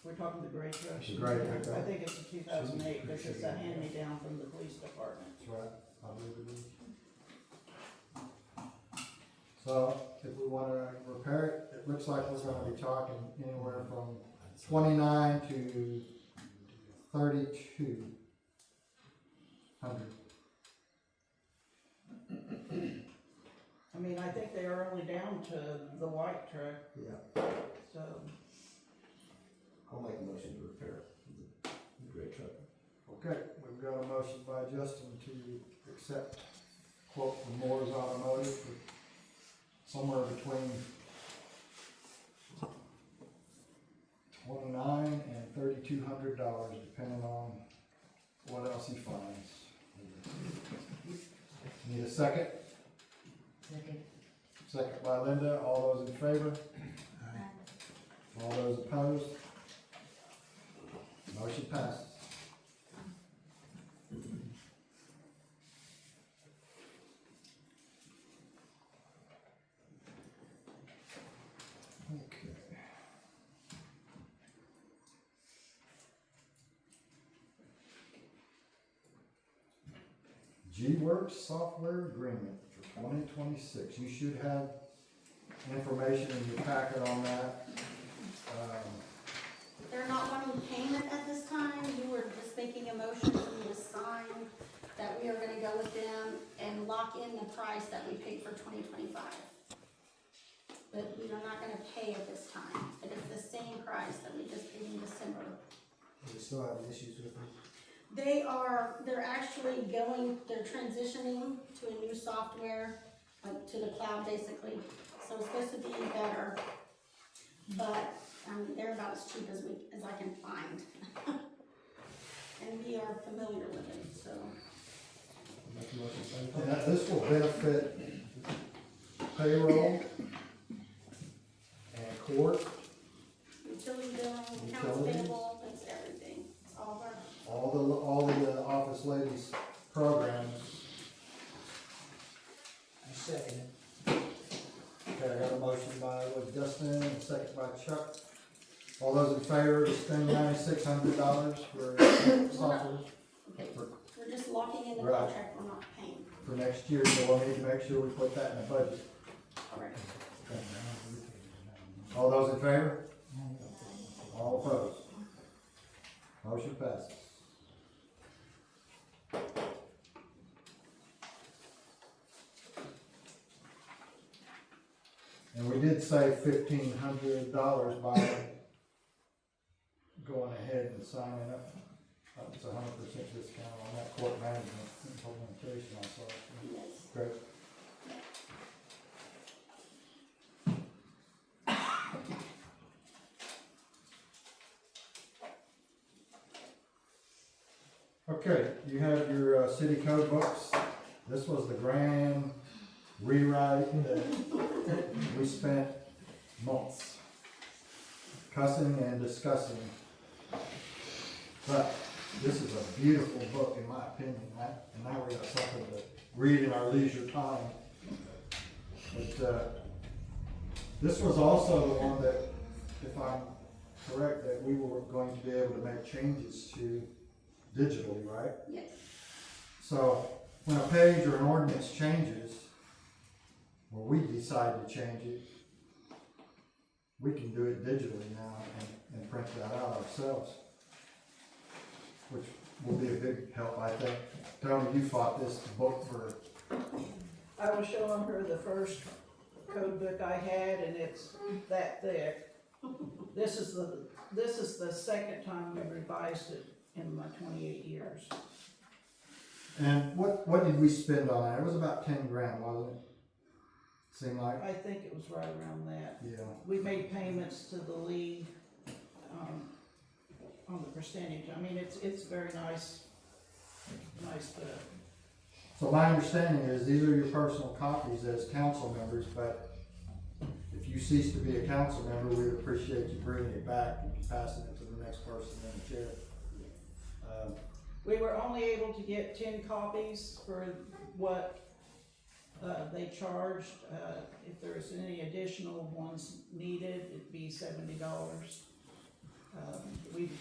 We're talking the gray truck. The gray pickup. I think it's a 2008, because it's a hand-me-down from the police department. That's right, I believe it is. So, if we wanna repair it, it looks like we're gonna be talking anywhere from 29 to 3,200. I mean, I think they are only down to the white truck, Yeah, so. I'll make a motion to repair the gray truck. Okay, we've got a motion by Justin to accept quote from Moore's Automotive for somewhere between $2,900 and $3,200, depending on what else he finds. Need a second? Second. Second by Linda. All those in favor? All those opposed? Motion passes. Okay. G-Works software agreement for 2026. You should have information in your packet on that. They're not wanting payment at this time, you were just making a motion for me to sign that we are gonna go with them and lock in the price that we paid for 2025. But we are not gonna pay at this time, but it's the same price that we just paid in December. We still have issues with them. They're actually they're transitioning to a new software, to the cloud basically, so it's supposed to be better. But, they're about as cheap as I can find. And we are familiar with it, so. Make a motion, same And thing. this will benefit payroll and court, Utility billing, accounts Utilities. payable, that's everything, all of our. all the office ladies' programs. I second it. Okay, I got a motion by Justin, and a second by Chuck. All those in favor of spending $9,600 for software Okay, we're just locking in the Right. contract, we're not paying. for next year, so we'll need to make sure we put that in the budget. Alright. All those in favor? All opposed? Motion passes. And we did save $1,500 by going ahead and signing up. It's 100% discount on that court management implementation also. Yes. Great. Okay, you have your city code books. This was the grand rewrite that we spent months cussing and discussing. But this is a beautiful book in my opinion, and now we got something to read in our leisure time. But, this was also the one that, if I'm correct, that we were going to be able to make changes to digitally, right? Yes. So, when a page or an ordinance changes, or we decide to change it, we can do it digitally now and print that out ourselves, which will be a big help, I think. Tony, you fought this book for... I was showing her the first code book I had, and it's that thick. This is the second time we revised it in my 28 years. And what did we spend on that? It was about 10 grand, wasn't it? Seemed like? I think it was right around that. Yeah. We made payments to the league, on the percentage. I mean, it's very nice book. So my understanding is these are your personal copies as council members, but if you cease to be a council member, we'd appreciate you bringing it back and passing it to the next person in the chair. We were only able to get 10 copies for what they charged. If there was any additional ones needed, it'd be $70.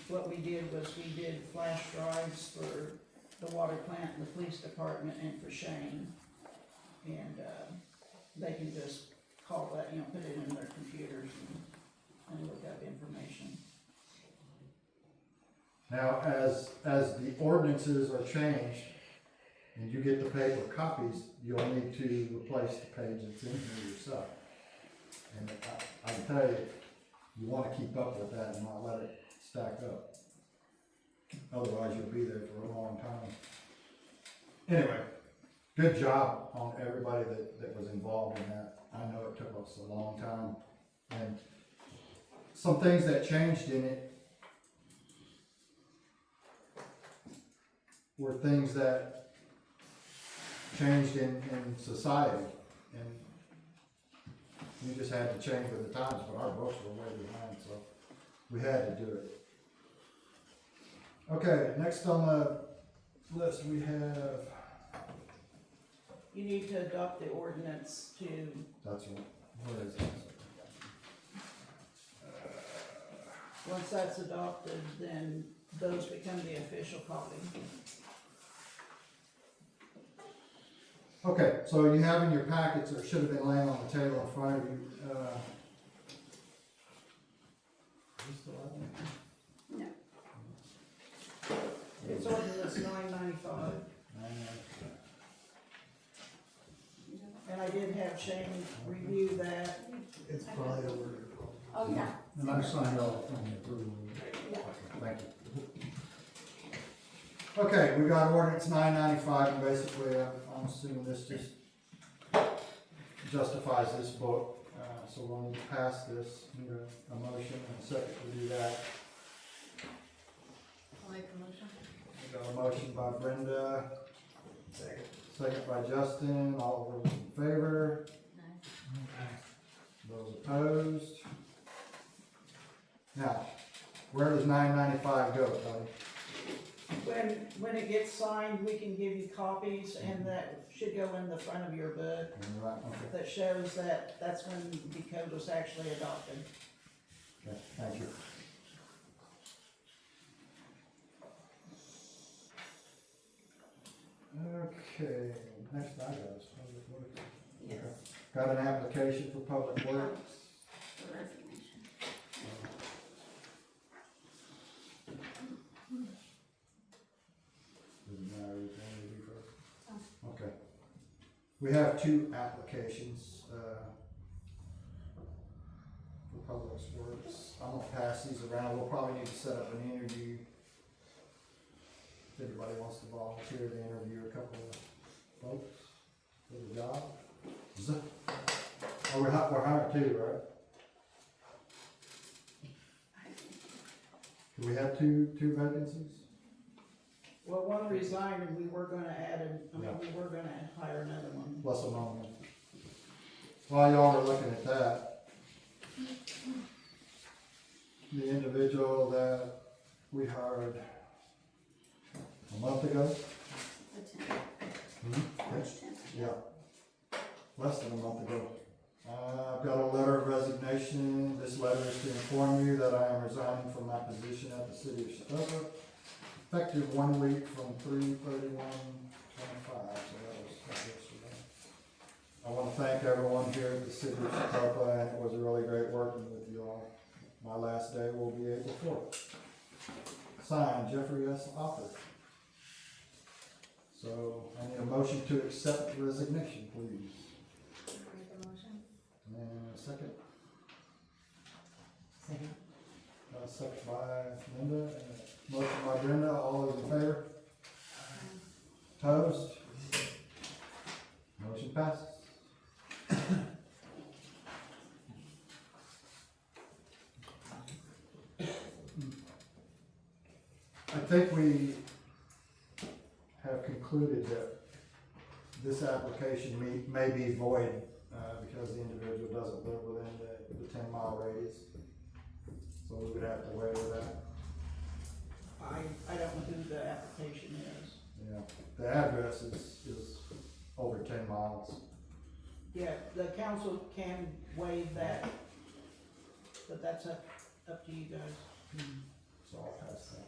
What we did was we did flash drives for the water plant and the police department and for Shane. And they can just call that, put it in their computers and look up information. Now, as the ordinances are changed and you get the paper copies, you'll need to replace the page that's in here yourself. And I can tell you, you want to keep up with that and not let it stack up. Otherwise, you'll be there for a long time. Anyway, good job on everybody that was involved in that. I know it took us a long time. And some things that changed in it were things that changed in society. And we just had to change with the times, but our books were way behind, so we had to do it. Okay, next on the list we have... You need to adopt the ordinance to... That's right. What is it? Once that's adopted, then those become the official copy. Okay, so you have in your packets, or should have been laying on the table in front of you, is this still out there? No. It's ordinance 995. And I did have Shane review that. It's probably over. Oh, yeah. And I signed off on the approval. Thank you. Okay, we got ordinance 995, and basically, I'm assuming this just justifies this book. So we'll need to pass this, need a motion and a second to do that. I'll make a motion. We got a motion by Brenda. Second by Justin. All those in favor? Those opposed? Now, where does 995 go, Tony? When it gets signed, we can give you copies, and that should go in the front of your book. Right, okay. That shows that that's when the code was actually adopted. Okay, thank you. Okay, next I got is public works. Yes. Got an application for public works. For resignation. Doesn't matter which one we do first. Okay. We have two applications, for public works. I'm gonna pass these around. We'll probably need to set up an interview. If anybody wants to volunteer to interview a couple of folks for the job. Is it? Oh, we're hiring two, right? Do we have two vacancies? Well, one resigned, and we were gonna we were gonna hire another one. Plus a moment. While y'all are looking at that, the individual that we hired a month ago. The 10th, March 10th. Yeah, less than a month ago. I've got a letter of resignation. This letter is to inform you that I am resigning from my position at the city of Chetopa, effective 1 week from 3/31/25, so that was yesterday. I want to thank everyone here at the city of Chetopa, and it was really great working with you all. My last day will be April 4th. Signed, Jeffrey S. Offer. So I need a motion to accept the resignation, please. Make a motion. And a second. Second. Second by Linda, and a motion by Brenda, all those in favor? Opposed? Motion passes. I think we have concluded that this application may be void, because the individual doesn't live within the 10-mile radius. So we would have to waive that. I don't know who the application is. Yeah, the address is over 10 miles. Yeah, the council can waive that, but that's up to you guys. So I'll pass that on.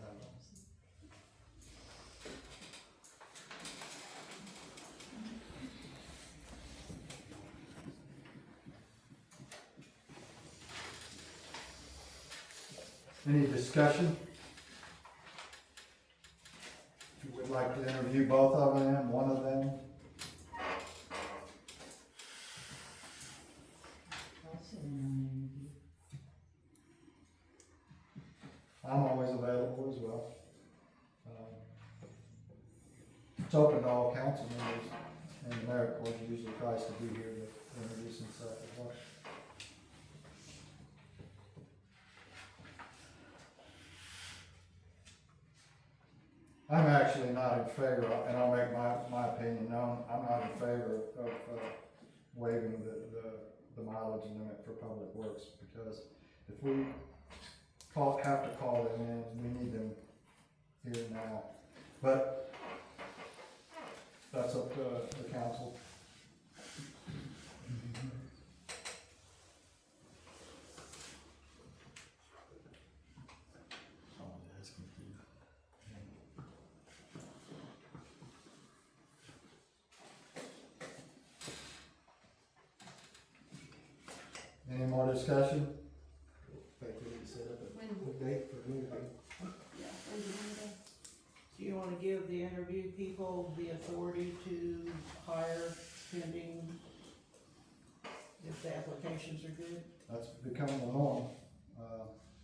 Any discussion? If you would like to interview both of them, one of them, I'll sit in on the interview. I'm always available as well. It's open to all council members, and the mayor, of course, usually tries to be here to introduce himself as well. I'm actually not in favor, and I'll make my opinion known, I'm not in favor of waiving the mileage limit for public works, because if we have to call them in, we need them here now. But that's up to the council. Any more discussion? think we need to set up a date for moving. Do you wanna give the interview people the authority to hire pending if the applications are good? That's becoming the norm.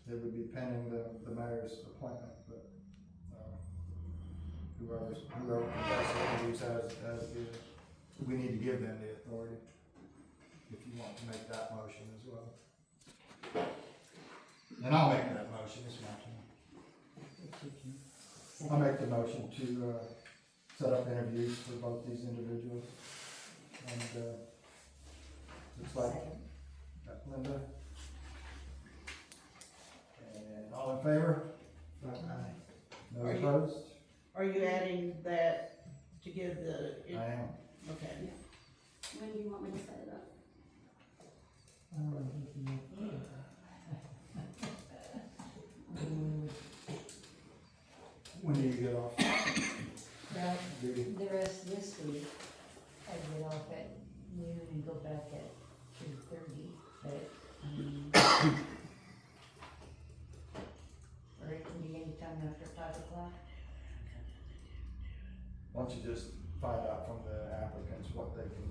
It would be pending the mayor's appointment, but, whoever conducts the interviews has we need to give them the authority, if you want to make that motion as well. And I'll make that motion, it's my turn. I'll make the motion to, set up interviews for both these individuals. And, looks like, Linda. And all in favor? No Are you- opposed? Are you adding that to give the? I am. Okay. When do you want me to set it up? When do you get off Well, duty? the rest of this week, I get off at noon and go back at 2:30, but, or it can be anytime after 5 o'clock. Why don't you just find out from the applicants what they can,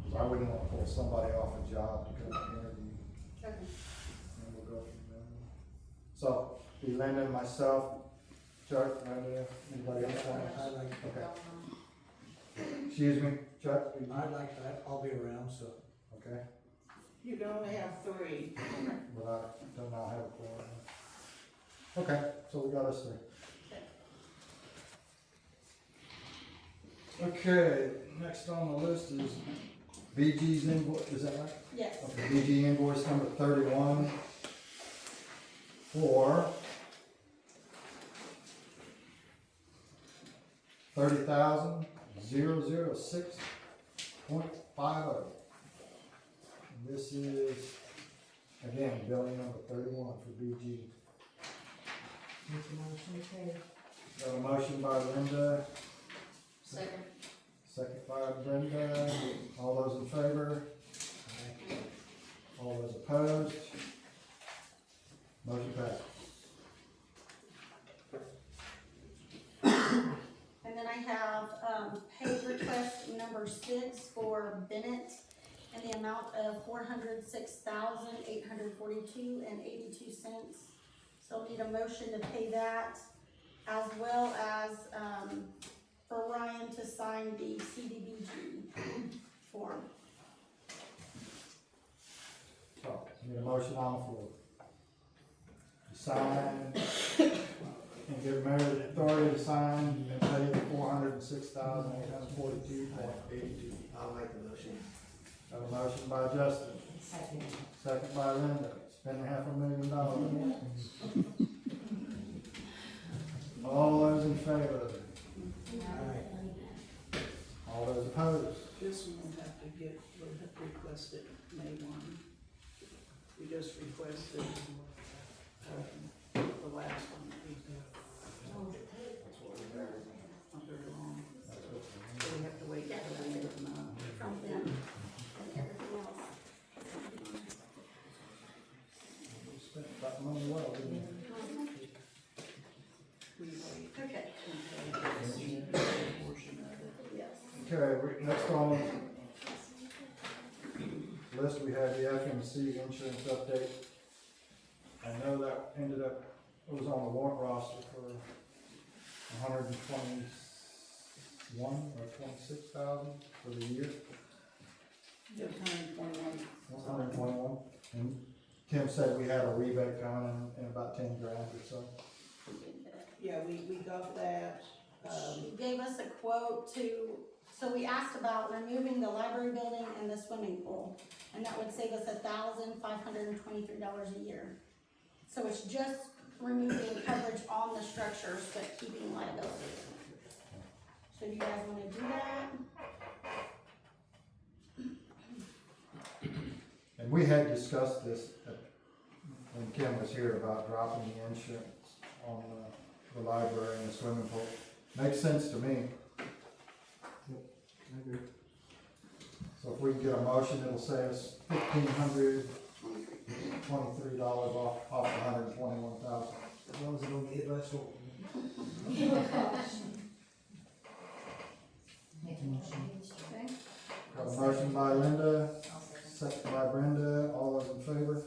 'cause I wouldn't wanna pull somebody off a job to come and interview, Okay. and we'll go from there. So, be Linda, myself, Chuck, Linda, anybody else want to? I'd like, Okay. Excuse me, Chuck, you- I'd like that, I'll be around, so. okay, You can only have 3. but I do not have a quorum. Okay, so we got us there. Okay, next on the list is BG's invoice, is that right? Yes. Okay, BG invoice number 31. for $30,006.50. This is, again, building number 31 for BG. Make a motion to Got a motion by Linda, Second. second by Brenda. All those in favor? All those opposed? Motion passes. And then I have, pay request number 6 for Bennett in the amount of $406,842.82. So I'll need a motion to pay that, as well as, for Ryan to sign the CDBG form. So, need a motion on the floor. To sign and give Mary the authority to sign and pay the $406,842.82. I'll make the motion. Got a motion by Justin, second. second by Linda, spending $500,000. All those in favor? All those opposed? This one we'll have to request it May 1. We just requested, the last one. Not very long. So we have to wait until the end of the month. From them and everything else. We spent that money well, didn't we? We wait Okay, until the portion of it. yes. Okay, next on the list, we have the FMC insurance update. I know that ended up, it was on the warrant roster for 121 or 26,000 for the year. Just 121. 121. And Kim said we had a rebate coming in about 10 grand or so. Yeah, we got that, She gave us a quote so we asked about removing the library building and the swimming pool, and that would save us $1,523 a year. So it's just removing coverage on the structures, but keeping liability. So do you guys wanna do that? And we had discussed this when Kim was here about dropping the insurance on the library and the swimming pool. Makes sense to me. So if we can get a motion, it'll save us $1,523 off the $121,000. As long as it don't get much more. Make a motion. Okay. Got a motion by Linda, second by Brenda. All those in favor?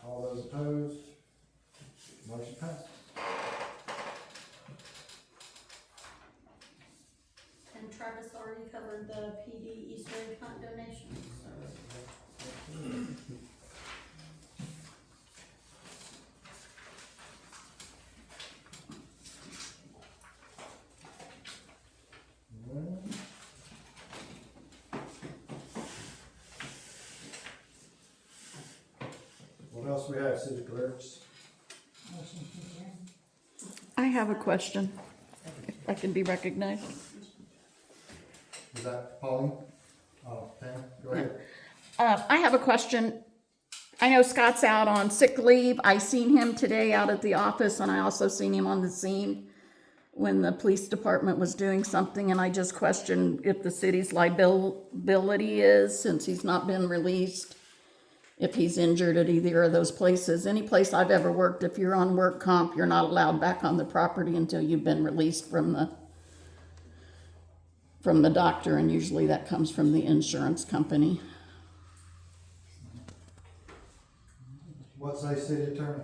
All those opposed? Motion passed. And Travis already covered the PD Easter egg hunt donation, so. What else we have, city clerks? Motion to adjourn. I have a question, if I can be recognized. Is that Pauline? Oh, Pam, go ahead. I have a question. I know Scott's out on sick leave. I seen him today out at the office, and I also seen him on the scene when the police department was doing something, and I just questioned if the city's liability is, since he's not been released, if he's injured at either of those places. Any place I've ever worked, if you're on work comp, you're not allowed back on the property until you've been released from the doctor, and usually that comes from the insurance company. What say city attorney?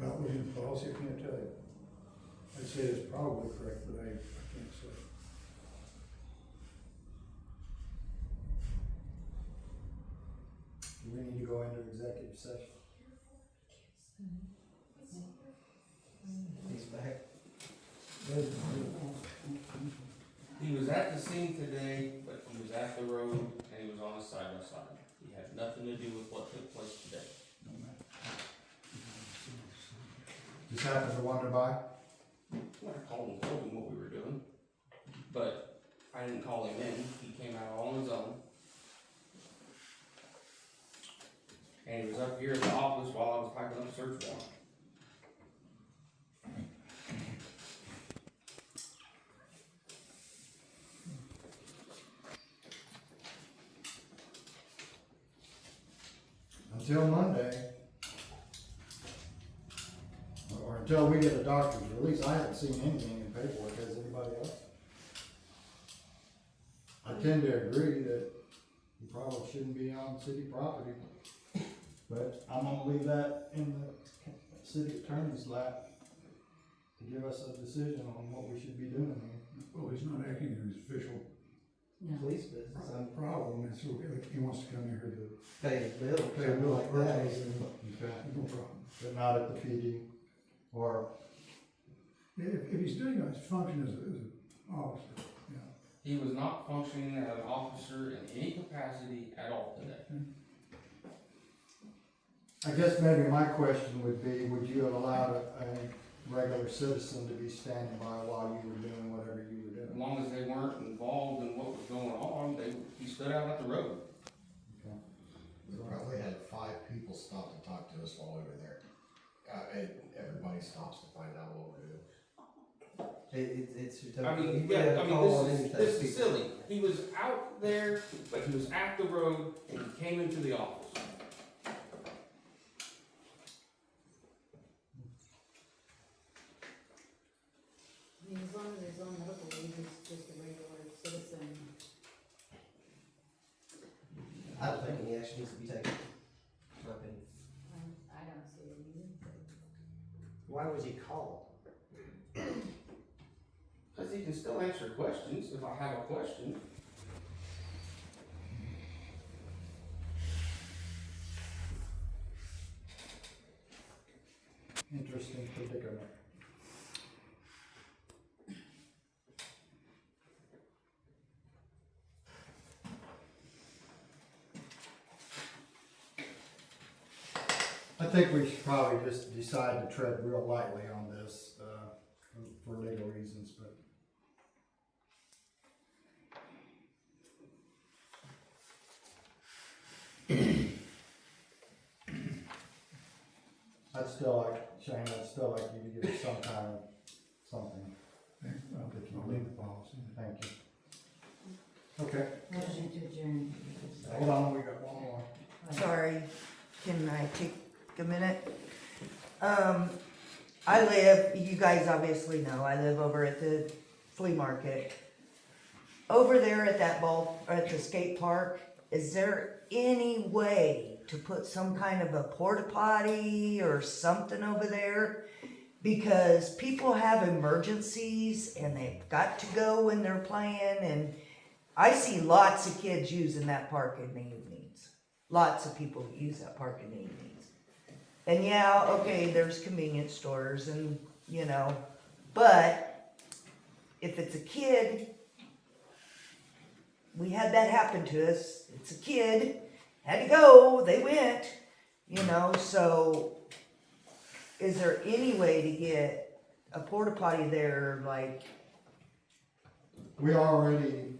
Well, we have policy, I can't tell you. I'd say it's probably correct, but I can't say. Do we need to go into executive session? He's back. He was at the scene today, but he was at the road and he was on a side by side. He had nothing to do with what took place today. Just happened to wonder by? I called and told him what we were doing, but I didn't call him in, he came out all on his own. And he was up here at the office while I was typing up a search warrant. Until Monday, or until we get a doctor's release, I haven't seen anything in paperwork. Has anybody else? I tend to agree that you probably shouldn't be on city property, but I'm gonna leave that in the city attorney's lap to give us a decision on what we should be doing here. Well, he's not acting in his official Police business, problem, and so he wants to come in here to pay a bill, pay a bill like like that. Okay. no problem. But not at the PD, or, If he's doing his function as an officer, yeah. He was not functioning as an officer in any capacity at all today. I guess maybe my question would be, would you have allowed a regular citizen to be standing by while you were doing whatever you were As doing? long as they weren't involved in what was going on, he stood out at the road. Okay. We probably had 5 people stop to talk to us while we were there. And everybody stops to find out what we're doing. It's I mean, you yeah, have I to mean, call on this anything. is silly. He was out there, but he was at the road, and he came into the office. I mean, as long as he's on medical leave, he's just a regular citizen. I don't think any action needs to be taken, in my opinion. I don't see it either. Why was he called? Because he can still answer questions if I have a question. Interesting predicament. I think we should probably just decide to tread real lightly on this, for legal reasons, but. I'd still like, Shane, I'd still like you to give us some kind of something. I'll leave the policy. Thank you. Okay, Motion to adjourn. hold on, we got one more. Sorry, can I take a minute? I live, you guys obviously know, I live over at the flea market. Over there at that or at the skate park, is there any way to put some kind of a porta potty or something over there? Because people have emergencies and they've got to go when they're playing, and I see lots of kids using that park in the evenings. Lots of people use that park in the evenings. And yeah, okay, there's convenience stores and, you know, but if it's a kid, we had that happen to us. It's a kid, had to go, they went, you know, so is there any way to get a porta potty there, like? We already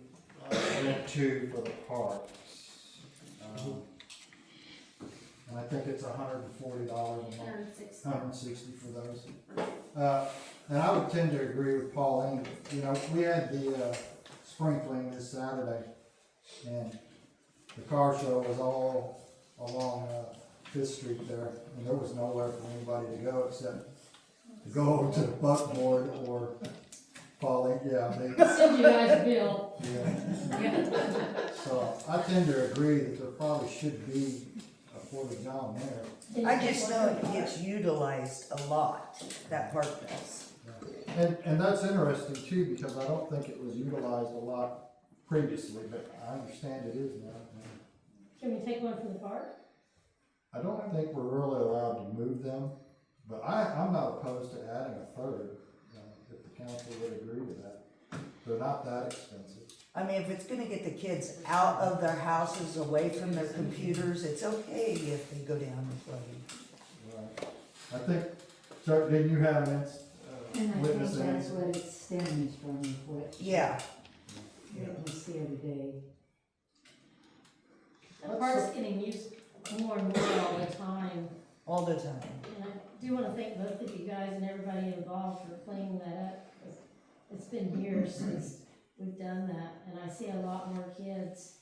went 2 for the parks. And I think it's $140 a month. 160 for those. And I would tend to agree with Pauline. You know, we had the sprinkling this Saturday, and the car show was all along 5th Street there, and there was nowhere for anybody to go except to go over to the buckboard or Pauline, yeah. Send you guys a bill. Yeah. So I tend to agree that there probably should be a porta john there. I just know it gets utilized a lot, that park does. And that's interesting too, because I don't think it was utilized a lot previously, but I understand it is now. Can we take one from the park? I don't think we're really allowed to move them, but I'm not opposed to adding a third, if the council would agree to that. They're not that expensive. I mean, if it's gonna get the kids out of their houses, away from their computers, it's okay if they go down and play. Right. I think Chuck, didn't you have an And I think witness that's in? what it stems from, what Yeah, witness the other day. The park's getting used more and more all the time. all the time. And I do wanna thank both of you guys and everybody involved for cleaning that up, 'cause it's been years since we've done that, and I see a lot more kids.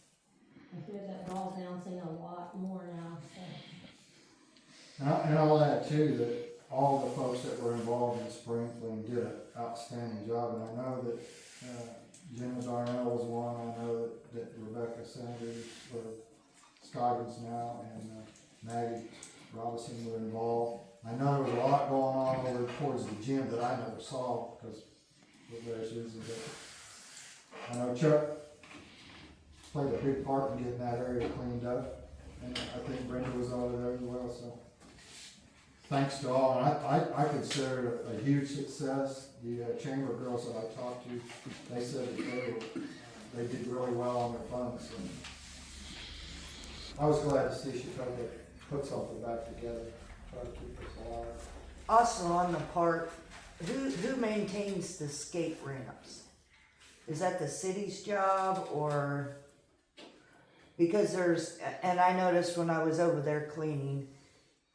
I hear that ball bouncing a lot more now, so. And I'll add too, that all the folks that were involved in sprinkling did an outstanding job, and I know that, Jenna Darnell was one, I know that Rebecca Sanders, or Scoggins now, and Maggie Robinson were involved. I know there was a lot going on over towards the gym that I never saw, because of various reasons, but I know Chuck played a big part in getting that area cleaned up, and I think Brenda was over there as well, so. Thanks to all, and I consider it a huge success. The chamber girls that I talked to, they said that they did really well on their funds, so. I was glad to see Chetopa put something back together, try to keep us alive. Also on the park, who maintains the skate ramps? Is that the city's job, or? Because and I noticed when I was over there cleaning,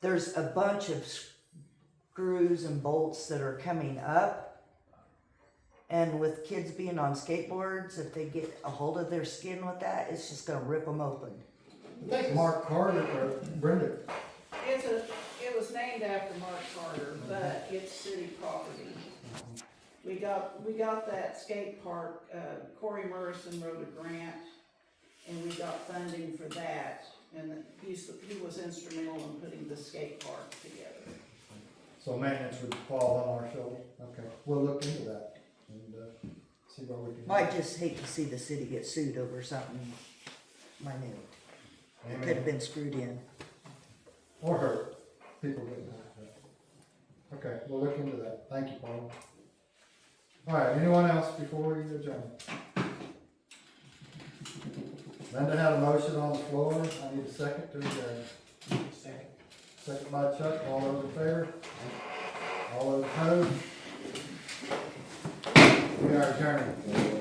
there's a bunch of screws and bolts that are coming up. And with kids being on skateboards, if they get a hold of their skin with that, it's just gonna rip them open. I think Mark Carter, or Brenda, It was named after Mark Carter, but it's city property. We got that skate park, Corey Morrison wrote a grant, and we got funding for that. And he was instrumental in putting the skate park together. so maintenance would fall on our shoulder. Okay, we'll look into that and see what we can do. I just hate to see the city get sued over something minute. It could have been screwed in. Or hurt. People getting hurt. Okay, we'll look into that. Thank you, Paul. All right, anyone else before we adjourn? Linda had a motion on the floor. I need a second to adjourn. Second. Second by Chuck. All those in favor? All those opposed? We are adjourned.